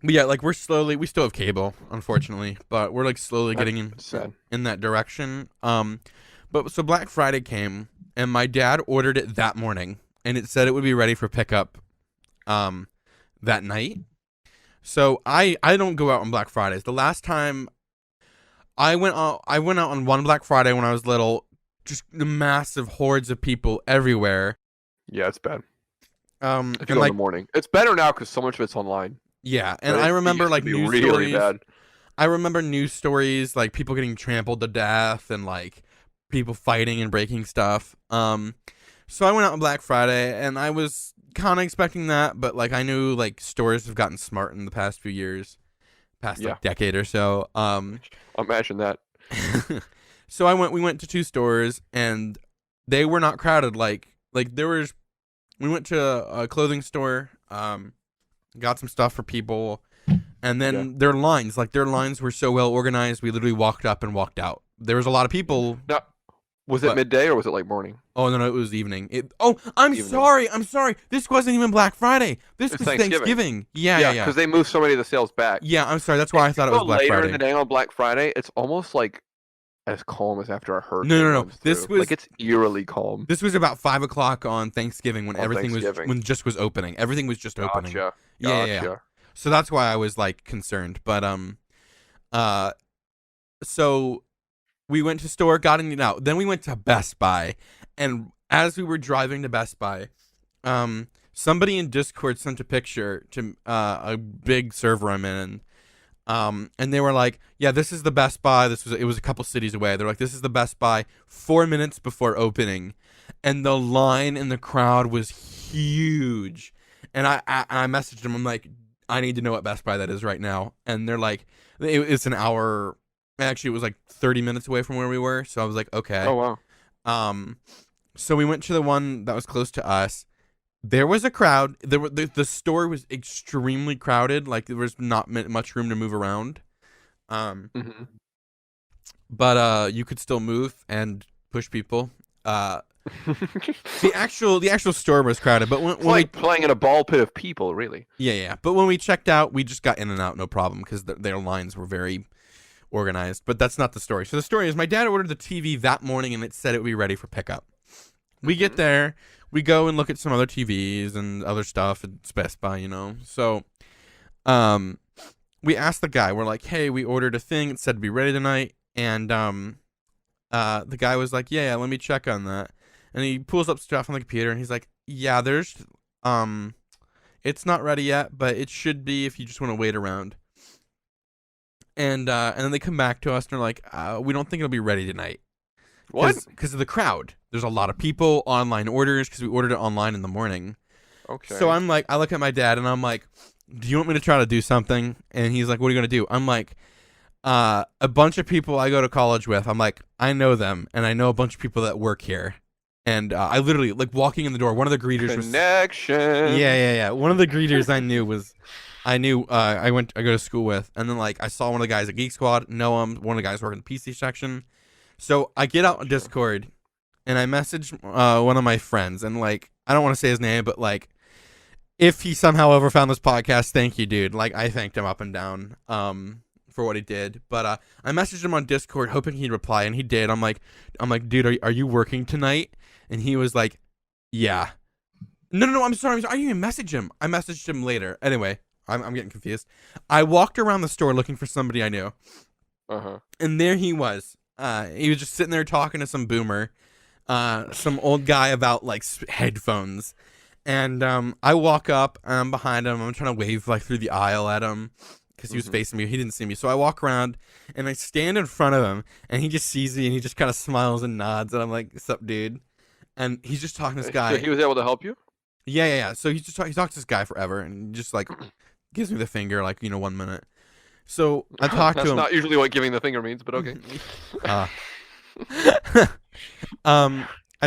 But yeah, like we still have cable, unfortunately, but we're like slowly getting in that direction. But so Black Friday came, and my dad ordered it that morning, and it said it would be ready for pickup, that night. So I don't go out on Black Fridays. The last time I went out on one Black Friday when I was little, just the massive hordes of people everywhere. Yeah, it's bad. If you go in the morning, it's better now because so much of it's online. Yeah, and I remember like news really stories. Bad. I remember news stories like people getting trampled to death and like people fighting and breaking stuff. So I went out on Black Friday and I was kind of expecting that, but like I knew like stores have gotten smart in the past few years, like decade or so. Imagine that. So we went to two stores and they were not crowded. Like we went to a clothing store. Got some stuff for people, and then their lines were so well organized. We literally walked up and walked out. There was a lot of people. Now, was it midday or was it like morning? Oh no, it was evening. I'm sorry. This wasn't even Black Friday. This was Thanksgiving. Yeah. Because they moved so many of the sales back. Yeah, I'm sorry. That's why I thought it was Black Friday. Later in the day on Black Friday, it's almost like as calm as after a hurricane. No. This was like it's eerily calm. This was about 5 o'clock on Thanksgiving when everything was opening. Everything was just opening. Gotcha. Yeah. So that's why I was like concerned. But so we went to store, got in and out. Then we went to Best Buy, and as we were driving to Best Buy, somebody in Discord sent a picture to a big server I'm in. And they were like, yeah, this is the Best Buy. It was a couple cities away. They're like, this is the Best Buy 4 minutes before opening. And the line in the crowd was huge. And I messaged them. I'm like, I need to know what Best Buy that is right now. And they're like, it's an hour. Actually, it was like 30 minutes away from where we were. So I was like, okay. Oh, wow. So we went to the one that was close to us. There was a crowd. The store was extremely crowded. Like there was not much room to move around. But you could still move and push people. The actual store was crowded, but when like playing in a ball pit of people, really. Yeah. But when we checked out, we just got in and out, no problem, because their lines were very organized. But that's not the story. So the story is my dad ordered the TV that morning, and it said it would be ready for pickup. We get there, we go and look at some other TVs and other stuff. It's Best Buy, you know. So, we asked the guy. We're like, hey, we ordered a thing. It said to be ready tonight, and the guy was like, yeah, let me check on that. And he pulls up stuff on the computer, and he's like, yeah, there's, it's not ready yet, but it should be if you just want to wait around. And then they come back to us, and they're like, we don't think it'll be ready tonight. What? Because of the crowd. There's a lot of people, online orders, because we ordered it online in the morning. Okay. So I'm like, I look at my dad, and I'm like, do you want me to try to do something? And he's like, what are you going to do? I'm like, a bunch of people I go to college with, I'm like, I know them, and I know a bunch of people that work here. And I literally, like, walking in the door, one of the greeters was... Connection. Yeah. One of the greeters I go to school with. And then, like, I saw one of the guys at Geek Squad, know him, one of the guys working the PC section. So I get out on Discord, and I message one of my friends. And, like, I don't want to say his name, but, like, if he somehow ever found this podcast, thank you, dude. Like, I thanked him up and down for what he did. But I messaged him on Discord hoping he'd reply, and he did. I'm like, dude, are you working tonight? And he was like, yeah. No, I'm sorry. I didn't even message him. I messaged him later. Anyway, I'm getting confused. I walked around the store looking for somebody I knew. Uh-huh. And there he was. He was just sitting there talking to some boomer, some old guy about, like, headphones. And I walk up, and I'm behind him. I'm trying to wave, like, through the aisle at him because he was facing me. He didn't see me. So I walk around, and I stand in front of him, and he just sees me, and he just kind of smiles and nods. And I'm like, what's up, dude? And he's just talking to this guy. So he was able to help you? Yeah. So he talks to this guy forever, and just, like, gives me the finger, like, 1 minute. So I talk to him. That's not usually what giving the finger means, but okay. I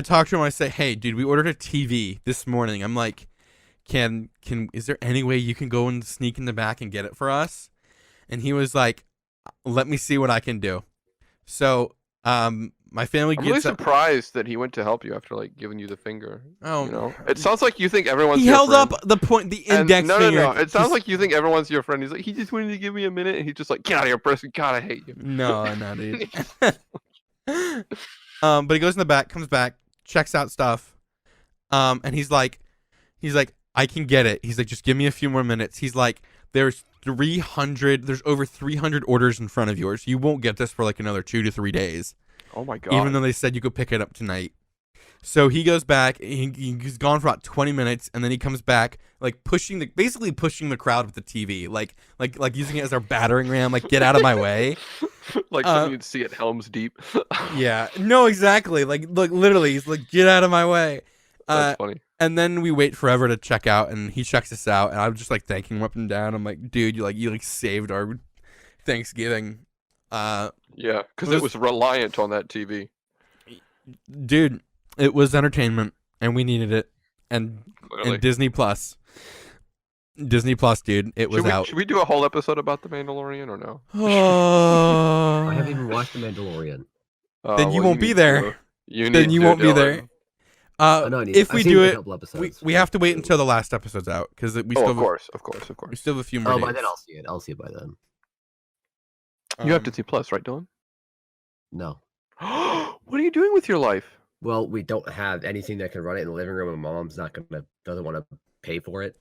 talk to him. I say, hey, dude, we ordered a TV this morning. I'm like, is there any way you can go and sneak in the back and get it for us? And he was like, let me see what I can do. So, my family I'm gets really surprised that he went to help you after, like, giving you the finger. Oh, it sounds like you think everyone's he your held friend. up the index finger. No. It sounds like you think everyone's your friend. He's like, he just wanted to give me a minute, and he's just like, get out of here, Preston. God, I hate you. No, dude. But he goes in the back, comes back, checks out stuff, and he's like, I can get it. He's like, just give me a few more minutes. He's like, there's over 300 orders in front of yours. You won't get this for like another 2 to 3 days. Oh my god! Even though they said you could pick it up tonight. So he goes back. He's gone for about 20 minutes, and then he comes back, like basically pushing the crowd with the TV, like using it as our battering ram. Like, get out of my way. Like something you'd see at Helm's Deep. Yeah. No, exactly. Like, look, literally, he's like, get out of my way. That's funny. And then we wait forever to check out, and he checks us out, and I'm just like thanking him up and down. I'm like, dude, you saved our Thanksgiving. Yeah, because it was reliant on that TV. Dude, it was entertainment, and we needed it. And Disney Plus, dude, it was out. Should we do a whole episode about The Mandalorian or no? I haven't even watched The Mandalorian. Then you won't be there. Then you won't be there. If we do it, we have to wait until the last episode's out because we still. Of course. We still have a few more. Oh, by then I'll see it. I'll see it by then. You have Disney Plus, right, Dylan? No. What are you doing with your life? Well, we don't have anything that can run it in the living room, and Mom's doesn't want to pay for it.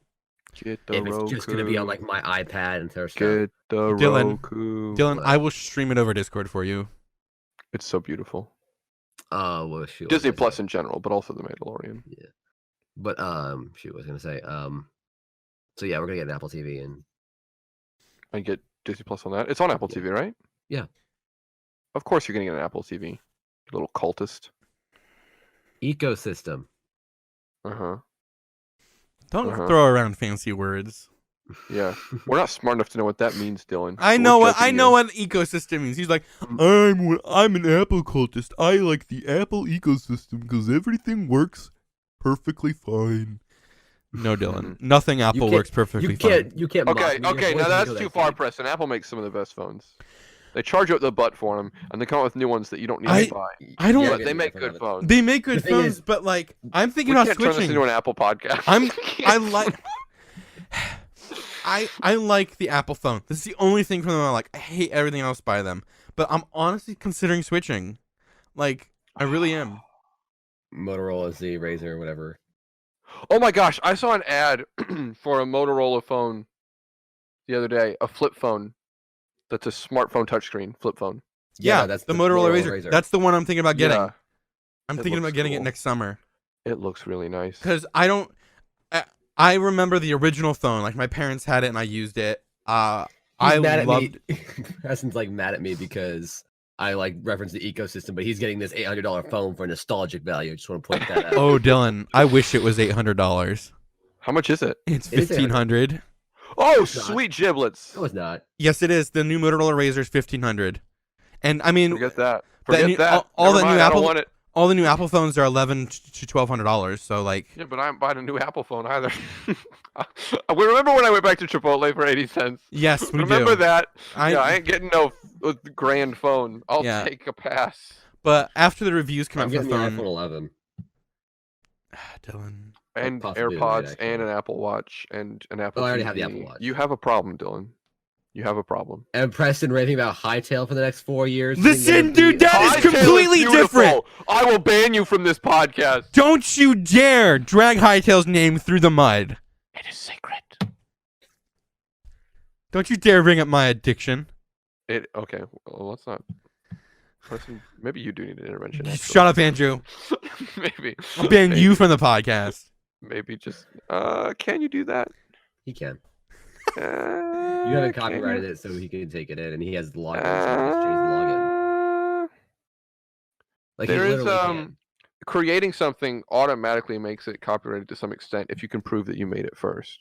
Get the Roku. It's just gonna be on like my iPad and stuff. Get the Roku. Dylan, I will stream it over Discord for you. It's so beautiful. Well, shoot, Disney Plus in general, but also The Mandalorian. Yeah. But shoot, I was gonna say so yeah, we're gonna get an Apple TV and get Disney Plus on that. It's on Apple TV, right? Yeah. Of course you're gonna get an Apple TV, you little cultist. Ecosystem. Don't throw around fancy words. Yeah, we're not smart enough to know what that means, Dylan. I know what ecosystem means. He's like, I'm an Apple cultist. I like the Apple ecosystem because everything works perfectly fine. No, Dylan, nothing Apple works perfectly fine. You can't. Okay. Now that's too far, Preston. Apple makes some of the best phones. They charge you up the butt for them, and they come out with new ones that you don't need to buy. I don't. But they make good phones. They make good The thing phones, is, but like I'm thinking We about can't turn this switching. into an Apple podcast. I like. I like the Apple phone. This is the only thing from them I like. I hate everything else by them, but I'm honestly considering switching. Like I really am. Motorola Z, Razr, whatever. Oh my gosh, I saw an ad for a Motorola phone the other day, a flip phone that's a smartphone touchscreen flip phone. Yeah, that's the Motorola Razr. That's the one I'm thinking about getting. Yeah, I'm it thinking about looks getting it cool. next summer. It looks really nice. Because I remember the original phone. Like my parents had it and I used it. I loved. Preston's like mad at me because I like reference the ecosystem, but he's getting this $800 phone for nostalgic value. I just want to point that out. Oh, Dylan, I wish it was $800. How much is it? It's It is $1,500. Oh, It's not. sweet giblets! No, it's not. Yes, it is. The new Motorola Razr is $1,500. And I mean, Forget that. that Forget new- that. all Never the new mind, I Apple- don't want it. all the new Apple phones are $1,100 to $1,200. So like, Yeah, but I haven't bought a new Apple phone either. We remember when I went back to Chipotle for 80 cents? yes, we Remember do. that? I, Yeah, I ain't getting no grand phone. I'll Yeah. take a pass. But after the reviews come I'm out for getting the the phone, iPhone 11. Dylan. And Possibly AirPods right, and actually. an Apple Watch and an Apple I already have the TV. Apple Watch. You have a problem, Dylan. You have a problem. And Preston raving about Hightail for the next 4 years. Listen, dude, that is Hightail completely beautiful. different. I will ban you from this podcast. Don't you dare drag Hightail's name through the mud. It is sacred. Don't you dare bring up my addiction. Okay, well, let's not. Listen, maybe you do need an intervention. actually. Shut up, Andrew. Maybe. I'll ban Maybe. you from the podcast. Maybe just. Can you do that? He can. You You haven't copyrighted it, so he can take it in, and he has the login. So he can just change the login. Like There he is literally can. creating something automatically makes it copyrighted to some extent if you can prove that you made it first.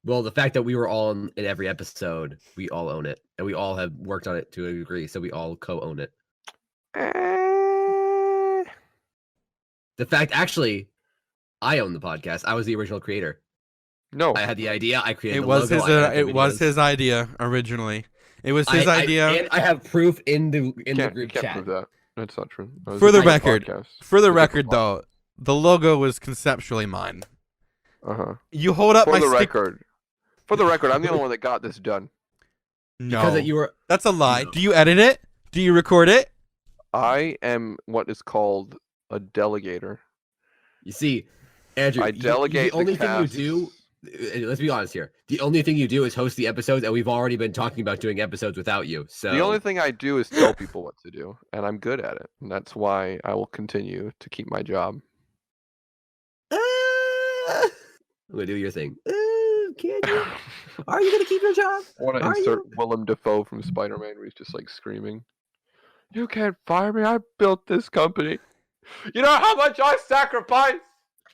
Well, the fact that we were all in every episode, we all own it, and we all have worked on it to a degree, so we all co-own it. The fact, actually, I own the podcast. I was the original creator. No, I had the idea. I created It the was logo. his. I had the It was videos. his idea originally. It was his idea. and I have proof in the you group can't chat. prove that. That's not true. That was For a the different record, podcast. For the It's a record, different though, the logo was conceptually mine. Uh-huh. You hold up For my the stick. record. For the record, I'm the only one that got this done. No, Because you were that's a lie. No. Do you edit it? Do you record it? I am what is called a delegator. You see, Andrew, I delegate the only the thing you tasks. do, let's be honest here, the only thing you do is host the episodes, and we've already been talking about doing episodes without you. So The only thing I do is tell people what to do, and I'm good at it. And that's why I will continue to keep my job. I'm gonna do your thing. Can't you? Are you gonna keep your job? I want to Are insert you? Willem Dafoe from Spider-Man, where he's just like screaming, "You can't fire me! I built this company. You know how much I sacrificed."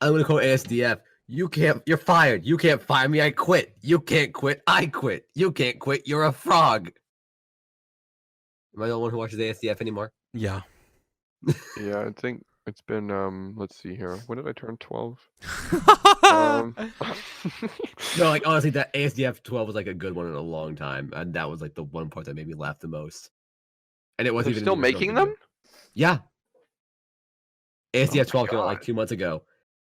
I'm gonna call ASDF. You can't. You're fired. You can't fire me. I quit. You can't quit. I quit. You can't quit. You're a frog. Am I the only one who watches ASDF anymore? Yeah. Yeah, I think it's been let's see here. When did I turn 12? No, like honestly, that ASDF 12 was like a good one in a long time, and that was like the one part that made me laugh the most. And it wasn't They're even still the original making video. them? Yeah. ASDF my 12 came out like God. 2 months ago,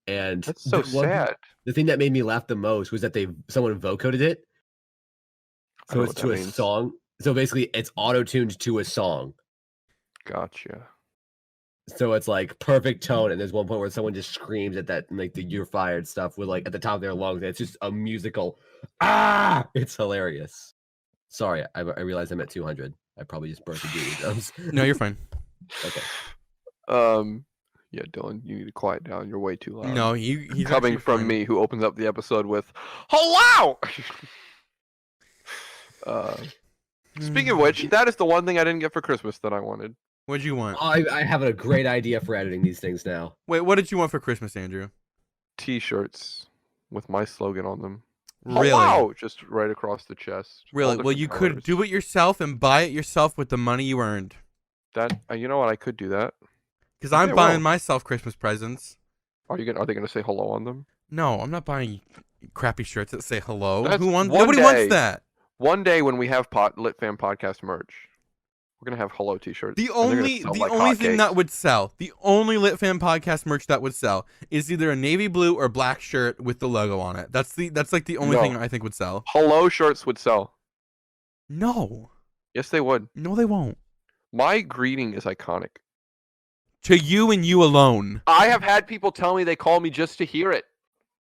and That's so sad. The thing that made me laugh the most was that someone vocoded it. I So don't it's know what to that a means. song. So basically, it's auto-tuned to a song. Gotcha. So it's like perfect tone, and there's one point where someone just screams at that, like the "you're fired" stuff with like at the top of their lungs. And it's just a musical. Ah! It's hilarious. Sorry, I realized I'm at 200. I probably just burst the eardrums. No, you're fine. Okay. Yeah, Dylan, you need to quiet down. You're way too loud. No, he's Coming actually from fine. me, who opens up the episode with "Hello." Speaking of which, that is the one thing I didn't get for Christmas that I wanted. What'd you want? I have a great idea for editing these things now. Wait, what did you want for Christmas, Andrew? T-shirts with my slogan on them. Really? Hello! Just right across the chest. all Really? Well, different you could colors. do it yourself and buy it yourself with the money you earned. That. You know what? I could do that. Because I'm Okay, buying well. myself Christmas presents. Are they gonna say hello on them? No, I'm not buying crappy shirts that say hello. That's Who wants? one Nobody day. wants that. One day when we have Lit Fan Podcast merch, We're gonna have hello T-shirts. The and they're gonna only sell the like only thing that hotcakes. would sell, the only Lit Fan podcast merch that would sell is either a navy blue or black shirt with the logo on it. That's like the only thing I think would sell. Hello shirts would sell. No. Yes, they would. No, they won't. My greeting is iconic. To you and you alone. I have had people tell me they call me just to hear it.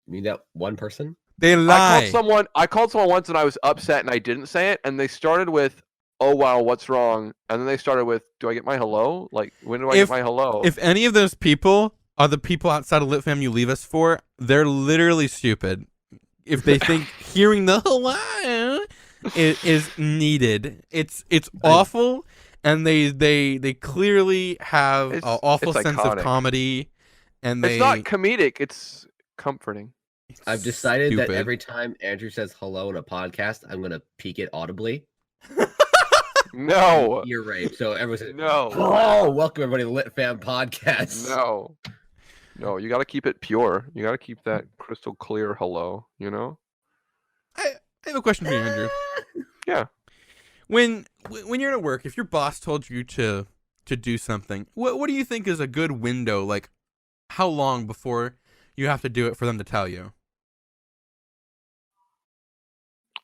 You mean that one person? They lie. I called someone once and I was upset and I didn't say it, and they started with, "Oh wow, what's wrong?" And then they started with, "Do I get my hello? Like, when do I get my hello?" If any of those people are the people outside of Lit Fam you leave us for, they're literally stupid. If they think hearing the hello is needed. It's awful, and they clearly have an awful sense of comedy, and it's not comedic, it's comforting. I've decided stupid. that every time Andrew says hello in a podcast, I'm gonna peek it audibly. No. You're right. So everyone says, No. "Hello, welcome everybody to Lit Fam Podcast." No, you got to keep it pure. You got to keep that crystal clear hello, you know? I have a question for you, Andrew. Yeah. When you're at work, if your boss told you to do something, what do you think is a good window? Like, how long before you have to do it for them to tell you?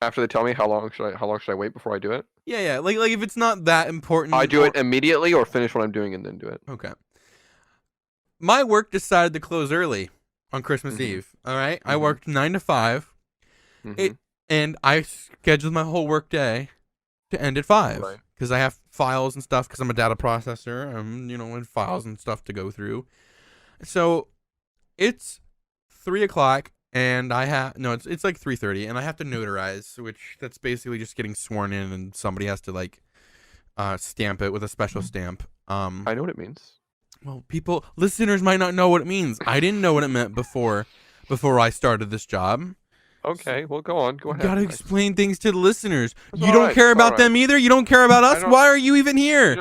After they tell me how long should I wait before I do it? Yeah. Like if it's not that important, I do it immediately or finish what I'm doing and then do it. Okay. My work decided to close early on Christmas Eve. All right, I worked 9 to 5. And I scheduled my whole work day to end at 5 because I have files and stuff because I'm a data processor. And files and stuff to go through. So it's 3 o'clock. And it's like 3:30, and I have to notarize, which that's basically just getting sworn in, and somebody has to like stamp it with a special stamp. I know what it means. Well, listeners might not know what it means. I didn't know what it meant before I started this job. Okay, well, go on. Go ahead. You gotta explain things to the listeners. It's you don't care about them either. You don't care about us. Why are you even here? You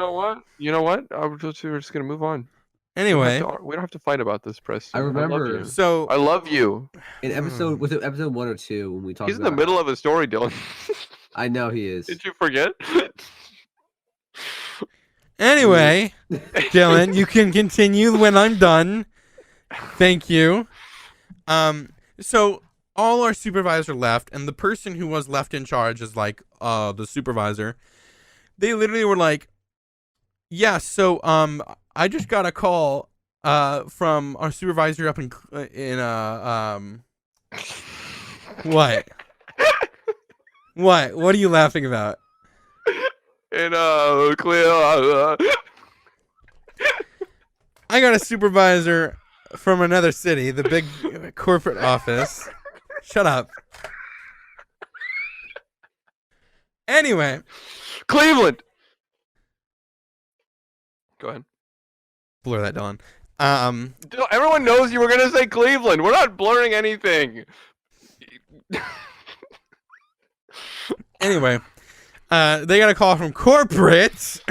know what? We're just gonna move on. Anyway, we don't have to fight about this, Preston. I remember. I love you. In episode 1 or 2 when we talked. He's in the middle of a story, Dylan. I know he is. Did you forget? Anyway, Dylan, you can continue when I'm done. Thank you. So all our supervisor left, and the person who was left in charge is like the supervisor. They literally were like, "Yeah, so I just got a call from our supervisor up in what? What are you laughing about?" Clear. I got a supervisor from another city, the big corporate office. Shut up. Anyway, Cleveland. Go ahead. Blur that, Dylan. Everyone knows you were gonna say Cleveland. We're not blurring anything. Anyway, they got a call from corporate.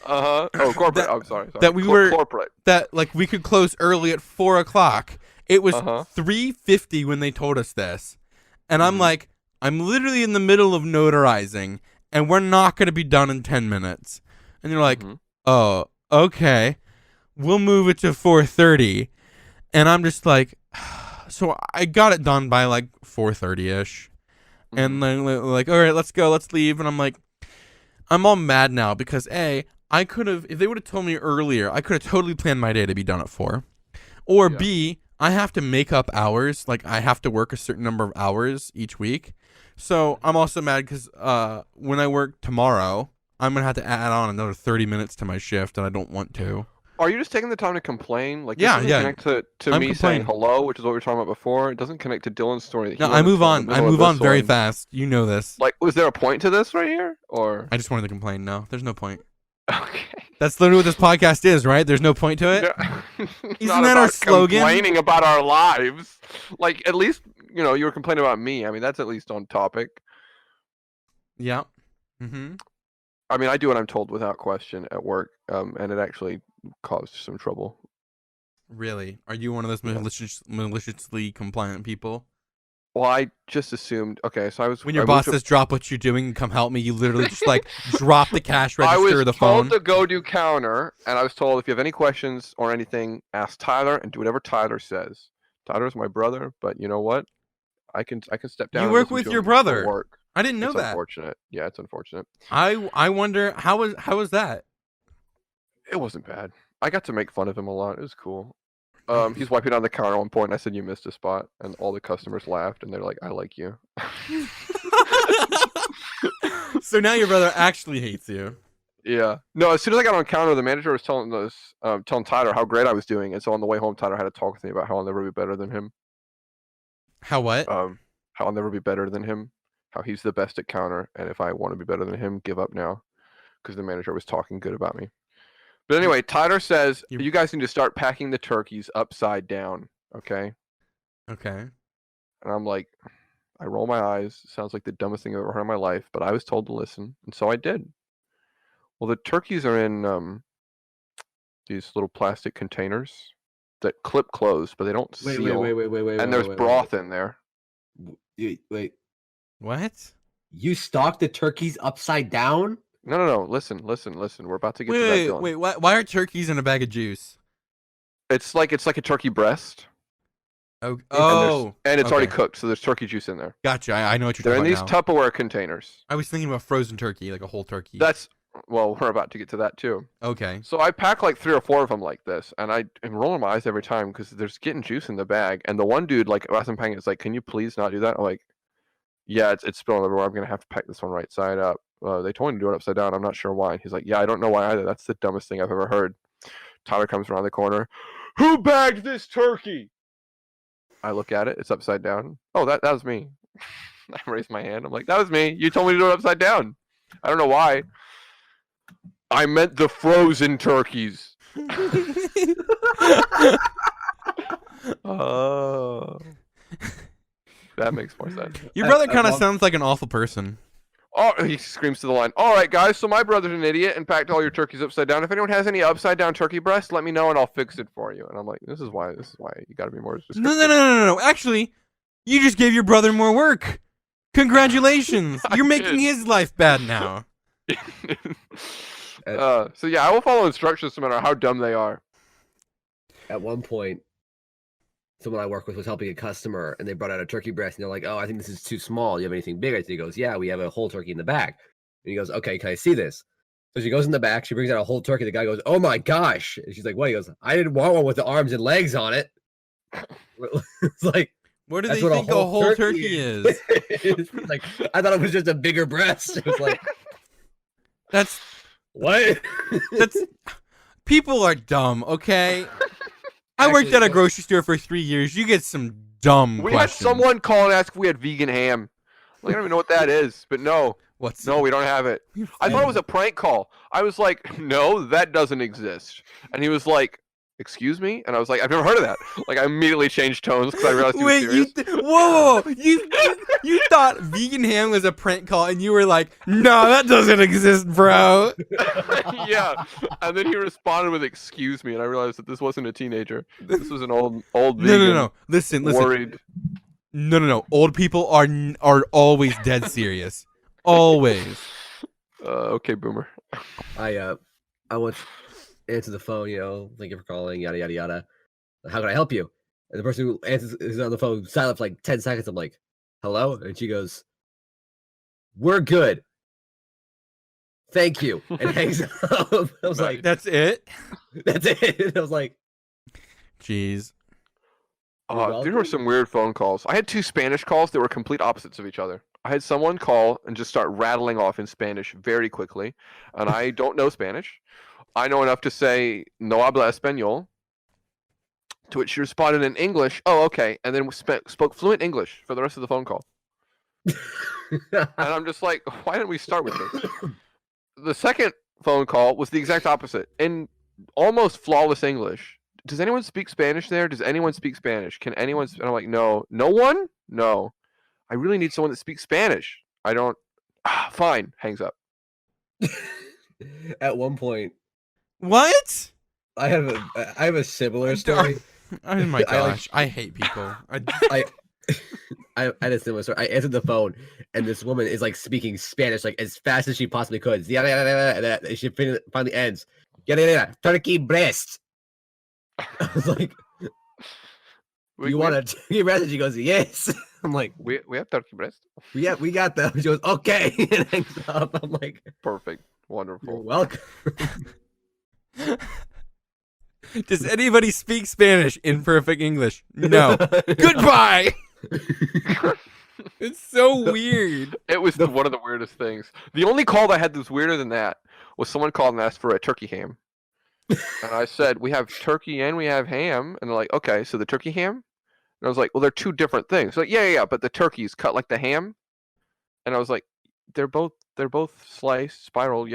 Oh, corporate. I'm sorry. That we were corporate. That like we could close early at 4 o'clock. It was 3:50 when they told us this, and I'm like, I'm literally in the middle of notarizing, and we're not gonna be done in 10 minutes. And they're like, "Oh, okay, we'll move it to 4:30," and I'm just like, so I got it done by like 4:30ish, and then like, all right, let's go, let's leave, and I'm like, I'm all mad now because I could have, if they would have told me earlier, I could have totally planned my day to be done at 4, or B, I have to make up hours, like I have to work a certain number of hours each week, so I'm also mad because when I work tomorrow, I'm going to have to add on another 30 minutes to my shift, and I don't want to. Are you just taking the time to complain? Like, yeah. Connect to me saying hello, which is what we were talking about before. It doesn't connect to Dylan's story. No, I move on. I move on very fast. You know this. Like, was there a point to this right here, or? I just wanted to complain. No, there's no point. Okay. That's literally what this podcast is, right? There's no point to it. Yeah. Isn't that our slogan? Complaining about our lives. Like, at least you were complaining about me. I mean, that's at least on topic. Yeah. I mean, I do what I'm told without question at work, and it actually caused some trouble. Really? Are you one of those maliciously compliant people? Well, I just assumed. Okay, so I was When your I boss moved says drop what you're doing and come help me, you literally just like drop the cash I register was or the told phone. to go do counter, and I was told if you have any questions or anything, ask Tyler and do whatever Tyler says. Tyler's my brother, but you know what? I can step down You and work listen with to your him for brother. work. I didn't know It's that. unfortunate. Yeah, it's unfortunate. I wonder how was that? It wasn't bad. I got to make fun of him a lot. It was cool. He's wiping down the counter at one point. And I said, "You missed a spot," and all the customers laughed, and they're like, "I like you." So now your brother actually hates you. Yeah. No, as soon as I got on counter, the manager was telling Tyler how great I was doing, and so on the way home, Tyler had to talk with me about how I'll never be better than him. How what? How I'll never be better than him. How he's the best at counter, and if I want to be better than him, give up now, because the manager was talking good about me. But anyway, Tyler says you guys need to start packing the turkeys upside down. Okay. Okay. And I'm like, I roll my eyes. Sounds like the dumbest thing I've ever heard in my life, but I was told to listen, and so I did. Well, the turkeys are in these little plastic containers that clip closed, but they don't seal. Wait. And there's broth in there. Wait. What? You stock the turkeys upside down? No. Listen. We're about to get to that. Dylan. Wait. Why are turkeys in a bag of juice? It's like a turkey breast. Oh. And it's already okay. cooked, so there's turkey juice in there. Gotcha. I know what you're They're in talking these about now. Tupperware containers. I was thinking about frozen turkey, like a whole turkey. Well, we're about to get to that too. Okay. So I pack like 3 or 4 of them like this, and I am rolling my eyes every time because there's getting juice in the bag. And the one dude, like, as I'm packing, it's like, "Can you please not do that?" I'm like, "Yeah, it's spilling everywhere. I'm gonna have to pack this one right side up." They told me to do it upside down. I'm not sure why. And he's like, "Yeah, I don't know why either. That's the dumbest thing I've ever heard." Tyler comes around the corner. "Who bagged this turkey?" I look at it. It's upside down. Oh, that was me. I raise my hand. I'm like, "That was me. You told me to do it upside down." I don't know why. I meant the frozen turkeys. Oh. That makes more sense. Your brother kind of sounds like an awful person. Oh, he screams to the line. "All right, guys, so my brother's an idiot and packed all your turkeys upside down. If anyone has any upside down turkey breast, let me know and I'll fix it for you." And I'm like, this is why you got to be more descriptive. No. Actually, you just gave your brother more work. Congratulations. You're making his life bad now. So yeah, I will follow instructions no matter how dumb they are. At one point, someone I work with was helping a customer, and they brought out a turkey breast, and they're like, "Oh, I think this is too small. Do you have anything bigger?" So he goes, "Yeah, we have a whole turkey in the bag." And he goes, "Okay, can I see this?" So she goes in the back. She brings out a whole turkey. The guy goes, "Oh my gosh!" And she's like, "What?" He goes, "I didn't want one with the arms and legs on it." It's like, what do they think a whole turkey is? Like, I thought it was just a bigger breast. It was like, that's what? People are dumb. Okay. I worked at a grocery store for 3 years. You get some dumb We questions. had someone call and ask if we had vegan ham. I don't even know what that is, but no. No, we don't have it. I thought it was a prank call. I was like, "No, that doesn't exist." And he was like, "Excuse me?" And I was like, "I've never heard of that." Like, I immediately changed tones because I realized he was serious. Whoa! You thought vegan ham was a prank call, and you were like, "No, that doesn't exist, bro." Yeah. And then he responded with, "Excuse me," and I realized that this wasn't a teenager. This was an old vegan. No. Listen. Worried. No. Old people are always dead serious. Always. Okay, boomer. I once answered the phone, "Thank you for calling, yada yada yada. How can I help you?" And the person who answers is on the phone silent for like 10 seconds. I'm like, "Hello?" And she goes, "We're good. Thank you." And hangs up. I was like, "That's it?" That's it. I was like, "Jeez." There were some weird phone calls. I had 2 Spanish calls that were complete opposites of each other. I had someone call and just start rattling off in Spanish very quickly, and I don't know Spanish. I know enough to say, "No habla español," to which she responded in English, "Oh, okay," and then spoke fluent English for the rest of the phone call. And I'm just like, why didn't we start with this? The second phone call was the exact opposite, in almost flawless English. "Does anyone speak Spanish there? Does anyone speak Spanish? Can anyone?" And I'm like, "No. No one? No. I really need someone that speaks Spanish. I don't." Fine. Hangs up. At one point, what? I have a similar story. Oh my gosh, I hate people. I had a similar story. I answered the phone, and this woman is like speaking Spanish like as fast as she possibly could. Yada, yada, yada, yada, and she finally ends. Yada, yada, yada, turkey breast. I was like, "You want a turkey breast?" And she goes, "Yes." I'm like, "We have turkey breast. Yeah, we got them." She goes, "Okay," and hangs up. I'm like, "Perfect, wonderful, you're welcome." Does anybody speak Spanish in perfect English? No. Goodbye. It's so weird. It was one of the weirdest things. The only call that had this weirder than that was someone called and asked for a turkey ham. And I said, "We have turkey and we have ham." And they're like, "Okay, so the turkey ham?" And I was like, "Well, they're two different things." Like, yeah, but the turkey's cut like the ham. And I was like, they're both sliced, spiral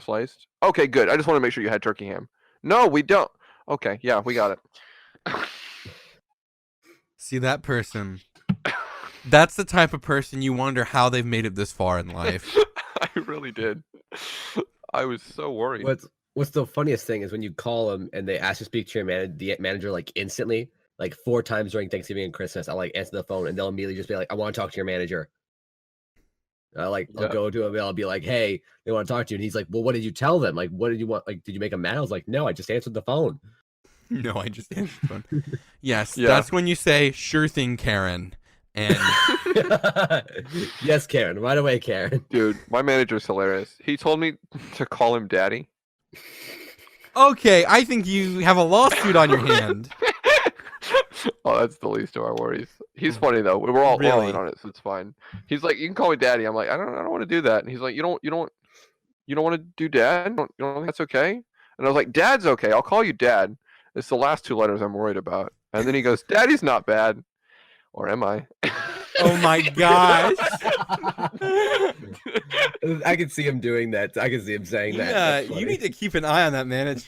sliced. Okay, good. I just want to make sure you had turkey ham. No, we don't. Okay, yeah, we got it. See, that person. That's the type of person you wonder how they've made it this far in life. I really did. I was so worried. What's the funniest thing is when you call them and they ask to speak to your manager like instantly, like 4 times during Thanksgiving and Christmas. I'll like answer the phone and they'll immediately just be like, "I want to talk to your manager." I'll go to him and I'll be like, "Hey, they want to talk to you." And he's like, "Well, what did you tell them? Like, what did you want? Like, did you make them mad?" I was like, "No, I just answered the phone." No, I just answered the phone. Yes, that's when you say, "Sure thing, Karen." And yes, Karen, right away, Karen. Dude, my manager's hilarious. He told me to call him daddy. Okay, I think you have a lawsuit on your hand. Oh, that's the least of our worries. He's funny though. We're all in on it, so it's fine. He's like, "You can call me daddy." I'm like, I don't want to do that." And he's like, "You don't want to do dad? You don't think that's okay?" And I was like, "Dad's okay. I'll call you dad. It's the last 2 letters I'm worried about." And then he goes, "Daddy's not bad." Or am I? Oh my gosh. I can see him doing that. I can see him saying that. Yeah, you need to keep an eye on that manager.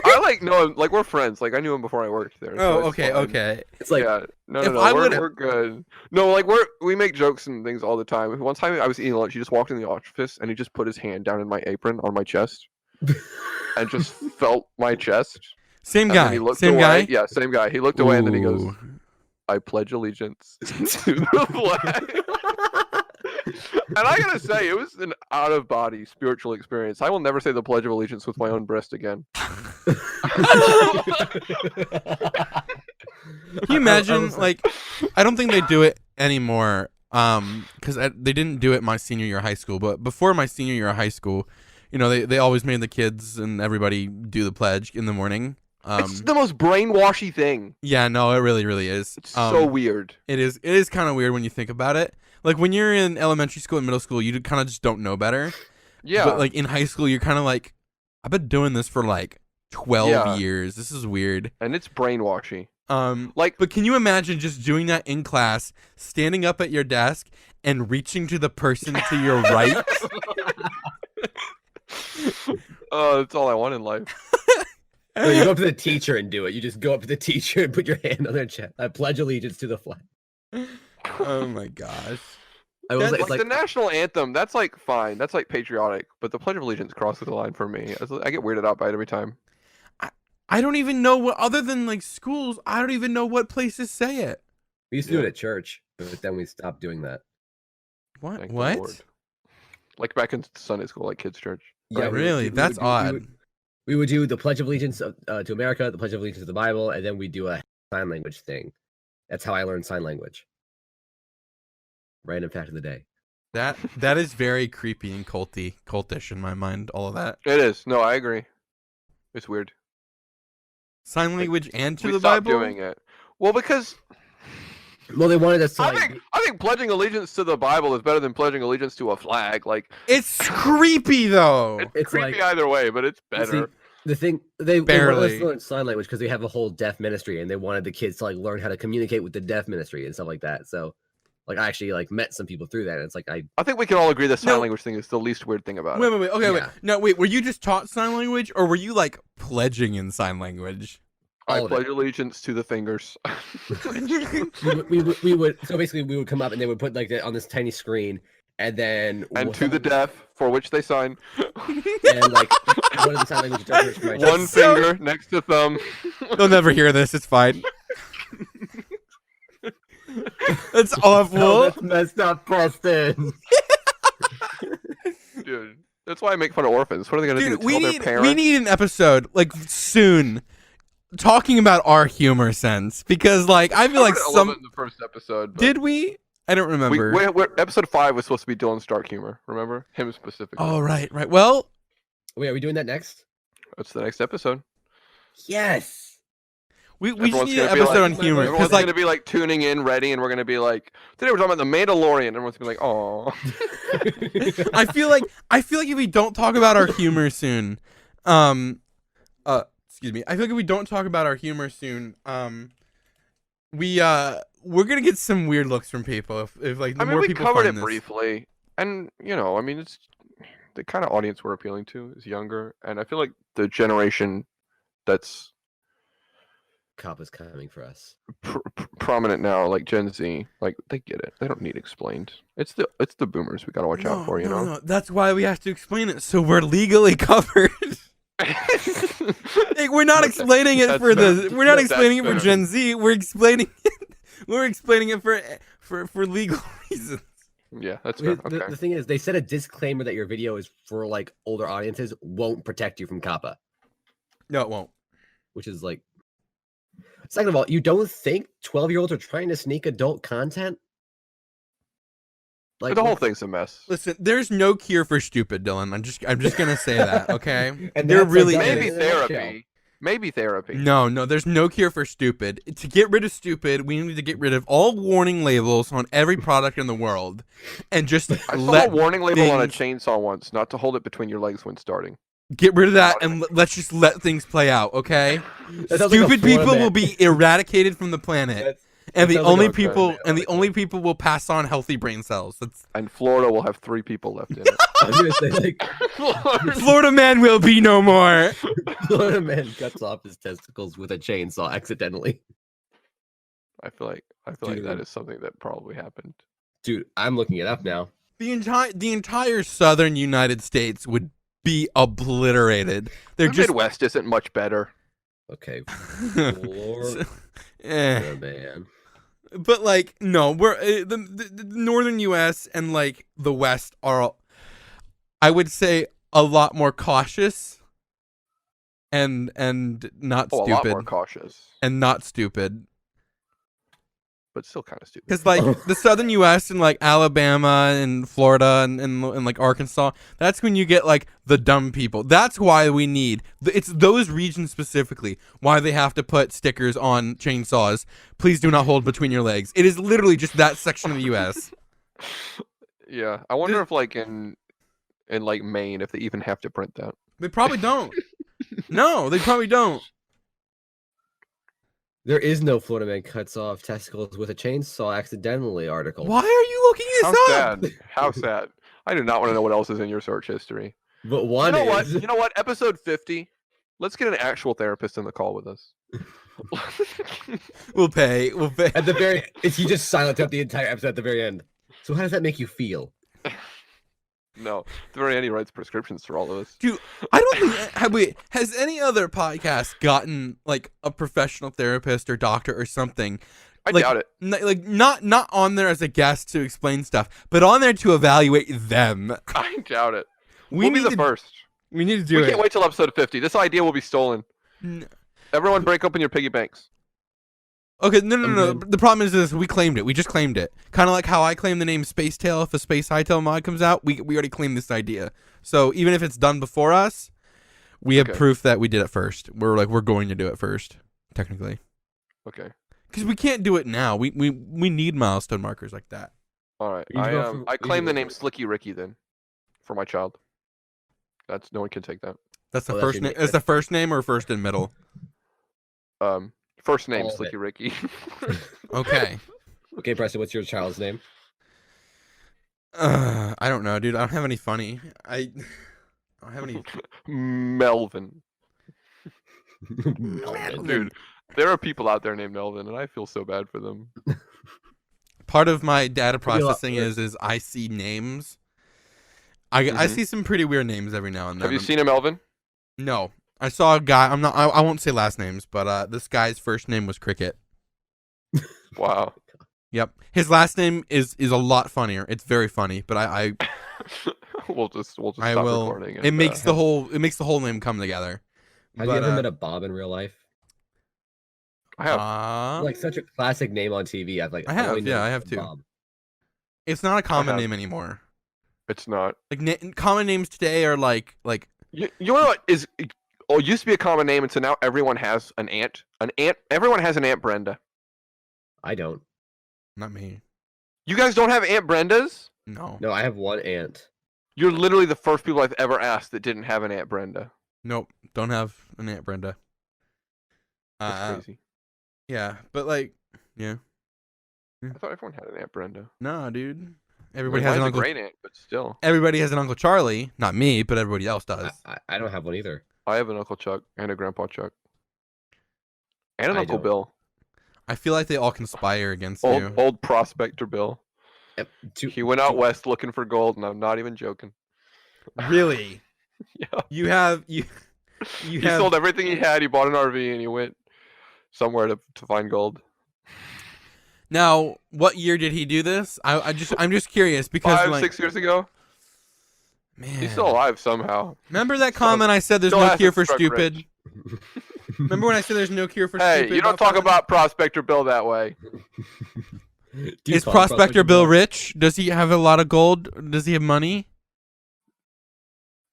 I know him. Like, we're friends. Like, I knew him before I worked there. Oh, so okay. It's like, no, we're good. No, like we make jokes and things all the time. One time I was eating lunch, he just walked in the office and he just put his hand down in my apron on my chest and just felt my chest. Same guy. Same guy? Yeah, same guy. He looked away and then he goes, "I pledge allegiance to the flag." And I gotta say, it was an out-of-body spiritual experience. I will never say the Pledge of Allegiance with my own breast again. Can you imagine? Like, I don't think they do it anymore. Because they didn't do it my senior year of high school. But before my senior year of high school, you know, they always made the kids and everybody do the pledge in the morning. It's the most brainwashy thing. Yeah, no, it really, really is. It's so weird. It is kind of weird when you think about it. Like, when you're in elementary school and middle school, you kind of just don't know better. Yeah. But, like, in high school, you're kind of like, I've been doing this for, like, 12 years. This is weird. And it's brainwashy. But can you imagine just doing that in class, standing up at your desk, and reaching to the person to your right? Oh, that's all I want in life. No, you go up to the teacher and do it. You just go up to the teacher and put your hand on their chest. I pledge allegiance to the flag. Oh my gosh. Like the national anthem, that's like fine. That's like patriotic. But the Pledge of Allegiance crosses the line for me. I get weirded out by it every time. I don't even know what, other than like schools, I don't even know what places say it. We used to do it at church, but then we stopped doing that. What? Like back in Sunday school, like kids' church. Yeah, really? That's odd. We would do the Pledge of Allegiance to America, the Pledge of Allegiance to the Bible, and then we do a sign language thing. That's how I learned sign language. Random fact of the day. That is very creepy and cultish in my mind. All of that. It is. No, I agree. It's weird. Sign language and to we the stopped Bible. Doing it. Well, because. Well, they wanted us to. I think pledging allegiance to the Bible is better than pledging allegiance to a flag. Like, it's creepy though. It's creepy like, either way, but it's better. See, the thing they wanted us to learn sign language because they have a whole deaf ministry, and they wanted the kids to like learn how to communicate with the deaf ministry and stuff like that. So, like, I actually like met some people through that. And it's like I think we can all agree the sign language thing is the least weird thing about it. Wait. Okay, wait. No, wait. Were you just taught sign language, or were you like pledging in sign language? I pledge allegiance to the fingers. we would so basically we would come up and they would put like on this tiny screen and then to the deaf for which they sign. And like one of the sign language interpreters one finger next to thumb. They'll never hear this. It's fine. That's awful. Oh, that's messed up, Preston. Dude, that's why I make fun of orphans. What are they gonna do? Dude, we Tell their need parents? an episode like soon talking about our humor sense because like I feel like I love it in the first episode. But did we? I don't remember. Episode 5 was supposed to be Dylan Stark humor. Remember him specifically? Oh right. Well, Wait, are we doing that next? That's the next episode. Yes. we just Everyone's need an gonna be episode like- on humor Everyone's because like gonna be like tuning in, ready, and we're gonna be like, today we're talking about the Mandalorian. Everyone's gonna be like, oh. I feel like if we don't talk about our humor soon, excuse me. I feel like if we don't talk about our humor soon, we're gonna get some weird looks from people if like the I mean, more we people covered find it this. briefly, and I mean, it's the kind of audience we're appealing to is younger, and I feel like the generation that's Cop is coming for us. prominent now, like Gen Z, like they get it. They don't need explained. It's the boomers we gotta watch out for, No, that's why we have to explain it so we're legally covered. Like, we're not explaining it for we're not explaining it for Gen Z. We're explaining it for legal reasons. Yeah, that's fair. Okay. The thing is, they said a disclaimer that your video is for like older audiences won't protect you from COPPA, No, it won't. which is like. Second of all, you don't think 12-year-olds are trying to sneak adult content? Like The whole thing's a mess. Listen, there's no cure for stupid, Dylan. I'm just gonna say that, okay? And there that's like really that is. Maybe in a nutshell. therapy. Maybe therapy. No, there's no cure for stupid. To get rid of stupid, we need to get rid of all warning labels on every product in the world, and just I saw let a warning label on a things- chainsaw once, not to hold it between your legs when starting. get rid of that, and let's just let things play out, okay? That sounds like a Stupid Florida people man. will be eradicated from the planet, That's- and the sounds like only a people Florida man, the only people will pass on healthy brain cells. That's And Florida will have 3 people left in it. I was gonna say like Florida man will be no more. Florida man cuts off his testicles with a chainsaw accidentally. I feel like Dude. that is something that probably happened. Dude, I'm looking it up now. The entire southern United States would be obliterated. They're The just Midwest isn't much better. Okay, Florida man. But like no, we're the northern U.S. and like the West are, I would say, a lot more cautious and not Oh, a lot stupid more cautious, and not stupid. but still kind of stupid. Because like the southern U.S. and like Alabama and Florida and like Arkansas, that's when you get like the dumb people. That's why we need it's those regions specifically why they have to put stickers on chainsaws. Please do not hold between your legs. It is literally just that section of the U.S. Yeah, I wonder if like in like Maine, if they even have to print that. They probably don't. No, they probably don't. There is no Florida man cuts off testicles with a chainsaw accidentally article. Why are you looking How this up? sad! How sad! I do not want to know what else is in your search history. But one You know what? is You know what? Episode 50. Let's get an actual therapist in the call with us. We'll pay. at the very is he just silent throughout the entire episode at the very end. So how does that make you feel? No, at the very end, he writes prescriptions for all of us. Dude, I don't think has any other podcast gotten like a professional therapist or doctor or something? I Like, doubt it. Like not on there as a guest to explain stuff, but on there to evaluate them. I doubt it. We We'll be need the to, first. We need to do We it. can't wait till episode 50. This idea will be stolen. N- Everyone break open your piggy banks. Okay, no. Okay. The problem is this: we claimed it. We just claimed it. Kind of like how I claim the name Space Tail if a Space Hightail mod comes out. We already claimed this idea. So even if it's done before us, we have Okay. proof that we did it first. We're going to do it first, technically, Okay. because we can't do it now. We need milestone markers like that. All right. You go for- I you claim the go name for- Slicky Ricky then, for my child. That's no one can take that. That's the Oh, that's first your name. name. Is the first name or first and middle? First name All of it. Slicky Ricky. Okay. Okay, Preston, what's your child's name? I don't know, dude. I don't have any funny. I don't have any. Melvin. Melvin. Dude, there are people out there named Melvin, and I feel so bad for them. Part of my data Could be a lot processing worse. is I see names. I Mhm. see some pretty weird names every now and then. Have you seen a Melvin? No, I saw a guy. I won't say last names, but this guy's first name was Cricket. Wow. Yep. His last name is a lot funnier. It's very funny, but I we'll just stop will. recording. It makes the whole name come together. Have you ever met a Bob in real life? I have. Like such a classic name on TV. I have too. Bob. It's not a common name anymore. It's not. Like common names today are like. You know what is? Oh, it used to be a common name, and so now everyone has an aunt. Everyone has an Aunt Brenda. I don't. Not me. You guys don't have Aunt Brendas? No. No, I have one aunt. You're literally the first people I've ever asked that didn't have an Aunt Brenda. Nope. Don't have an Aunt Brenda. That's crazy. Yeah, but like, yeah. I thought everyone had an Aunt Brenda. No, dude. Everybody has an uncle. A great aunt, but still. Everybody has an Uncle Charlie. Not me, but everybody else does. I don't have one either. I have an Uncle Chuck and a Grandpa Chuck. And an Uncle Bill. I feel like they all conspire against you. Old Prospector Bill. Yep. He went out west looking for gold, and I'm not even joking. Really? Yeah. You have He sold everything he had. He bought an RV, and he went somewhere to find gold. Now, what year did he do this? I'm just curious because 6 years ago. Man, he's still alive somehow. Remember that comment I said? There's no cure for stupid. Remember when I said there's no cure for stupid? Hey, you don't talk about Prospector Bill that way. Is Prospector Bill rich? Does he have a lot of gold? Does he have money?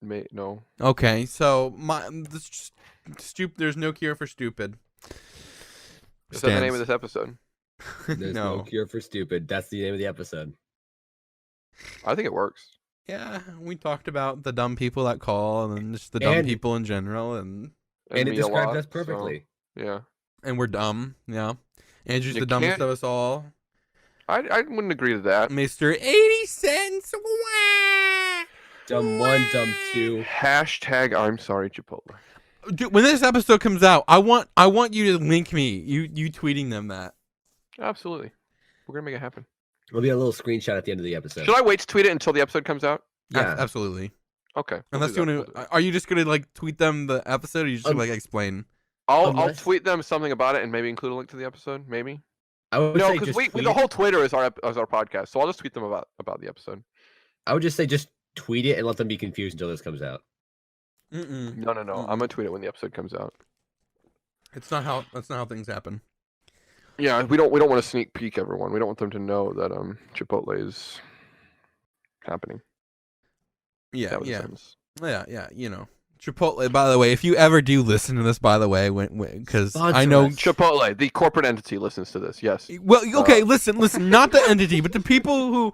No. Okay, so there's no cure for stupid. Is that the name of this episode? There's no cure for stupid. That's the name of the episode. I think it works. Yeah, we talked about the dumb people that call, and then just the dumb people in general, and it describes us perfectly. So, yeah. And we're dumb. Yeah. Andrew's the dumbest of us all. I wouldn't agree to that. Mr. 80 cents. Wah! Dumb one, dumb two. Hashtag I'm sorry, Chipotle. Dude, when this episode comes out, I want you to link me. You tweeting them that. Absolutely. We're gonna make it happen. It'll be a little screenshot at the end of the episode. Should I wait to tweet it until the episode comes out? Yeah, absolutely. Okay. Unless you want to, are you just gonna like tweet them the episode, or are you just gonna like explain? I'll tweet them something about it and maybe include a link to the episode. Maybe. I would say because the whole Twitter is our podcast, so I'll just tweet them about the episode. I would just say tweet it and let them be confused until this comes out. No. I'm gonna tweet it when the episode comes out. That's not how things happen. Yeah, we don't want to sneak peek everyone. We don't want them to know that Chipotle is happening. Yeah. You know, Chipotle. By the way, if you ever do listen to this, by the way, because I know Chipotle, the corporate entity, listens to this. Yes. Well, okay, listen, not the entity, but the people.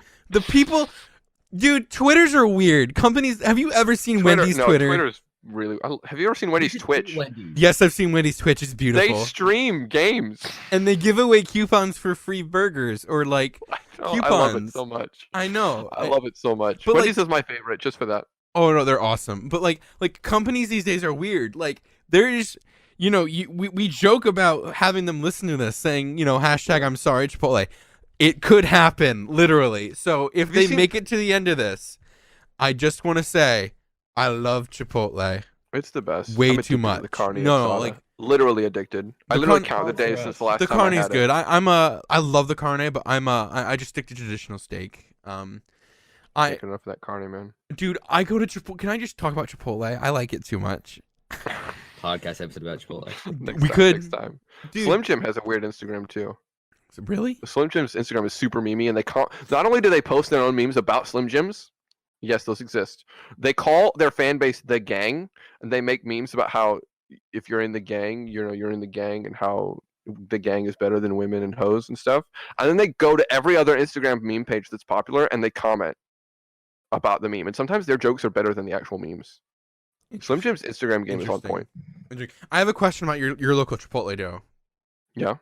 Dude, Twitters are weird. Companies. Have you ever seen Wendy's Twitter? Twitter's really. Have you ever seen Wendy's Twitch? Yes, I've seen Wendy's Twitch. It's beautiful. They stream games. And they give away coupons for free burgers or like coupons. I love it so much. I know. I love it so much. But Wendy's is my favorite just for that. Oh no, they're awesome. But like companies these days are weird. Like there's, we joke about having them listen to this, saying, hashtag I'm sorry Chipotle. It could happen, literally. So if they make it to the end of this, I just want to say, I love Chipotle. It's the best. Way too much. The carne no, like literally addicted. I literally count the days since the last time I had it. The carne is good. I love the carne, but I just stick to traditional steak. I can't enough of that carne, man. Dude, I go to Chipotle. Can I just talk about Chipotle? I like it too much. Podcast episode about Chipotle. Next time. Dude. Slim Jim has a weird Instagram too. Really? Slim Jim's Instagram is super memey, and not only do they post their own memes about Slim Jims, yes, those exist. They call their fan base the gang, and they make memes about how if you're in the gang, you're in the gang, and how the gang is better than women and hoes and stuff. And then they go to every other Instagram meme page that's popular, and they comment about the meme. And sometimes their jokes are better than the actual memes. Slim Jim's Instagram game is on point. I have a question about your local Chipotle, Joe. Yeah.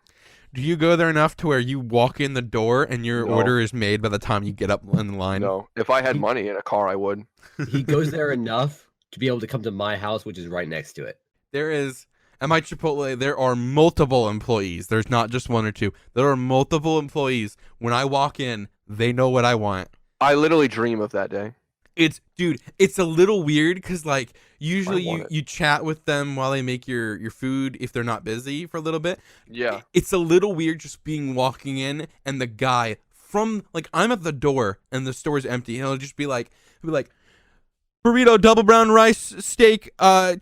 Do you go there enough to where you walk in the door and your order is made by the time you get up in the line? No. If I had money in a car, I would. He goes there enough to be able to come to my house, which is right next to it. At my Chipotle, there are multiple employees. There's not just one or two. There are multiple employees. When I walk in, they know what I want. I literally dream of that day. It's a little weird because like usually want it. you chat with them while they make your food if they're not busy for a little bit. Yeah. It's a little weird just walking in and the guy from like I'm at the door and the store's empty. He'll just be like burrito, double brown rice, steak,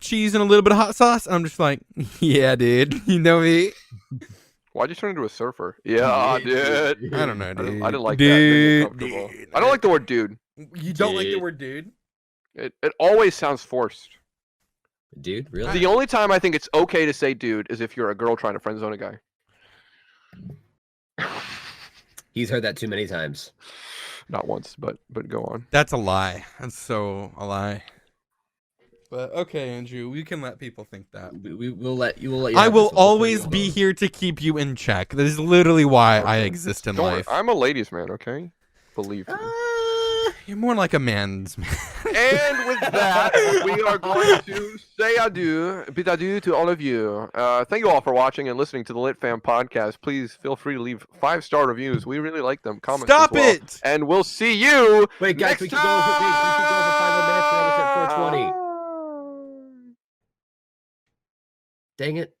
cheese, and a little bit of hot sauce. And I'm just like, yeah, dude, you know me. Why'd you turn into a surfer? Yeah, dude. I don't know, dude. I didn't like Dude, that. Made me uncomfortable. dude. I don't like the word dude. You don't like the word dude? It always sounds forced. Dude, really? The only time I think it's okay to say dude is if you're a girl trying to friend zone a guy. He's heard that too many times. Not once, but go on. That's a lie. That's so a lie. But okay, Andrew, we can let people think that. We'll let you. I will always be here to keep you in check. That is literally why I exist in life. I'm a ladies' man, okay? Believe me. You're more like a man's man. And with that, we are going to say bid adieu to all of you. Thank you all for watching and listening to the Lit Fam podcast. Please feel free to leave 5-star reviews. We really like them. Comments Stop as well. it! And we'll see you. Wait, guys, next we can go over 5 more minutes. We're almost at 4:20. Dang it.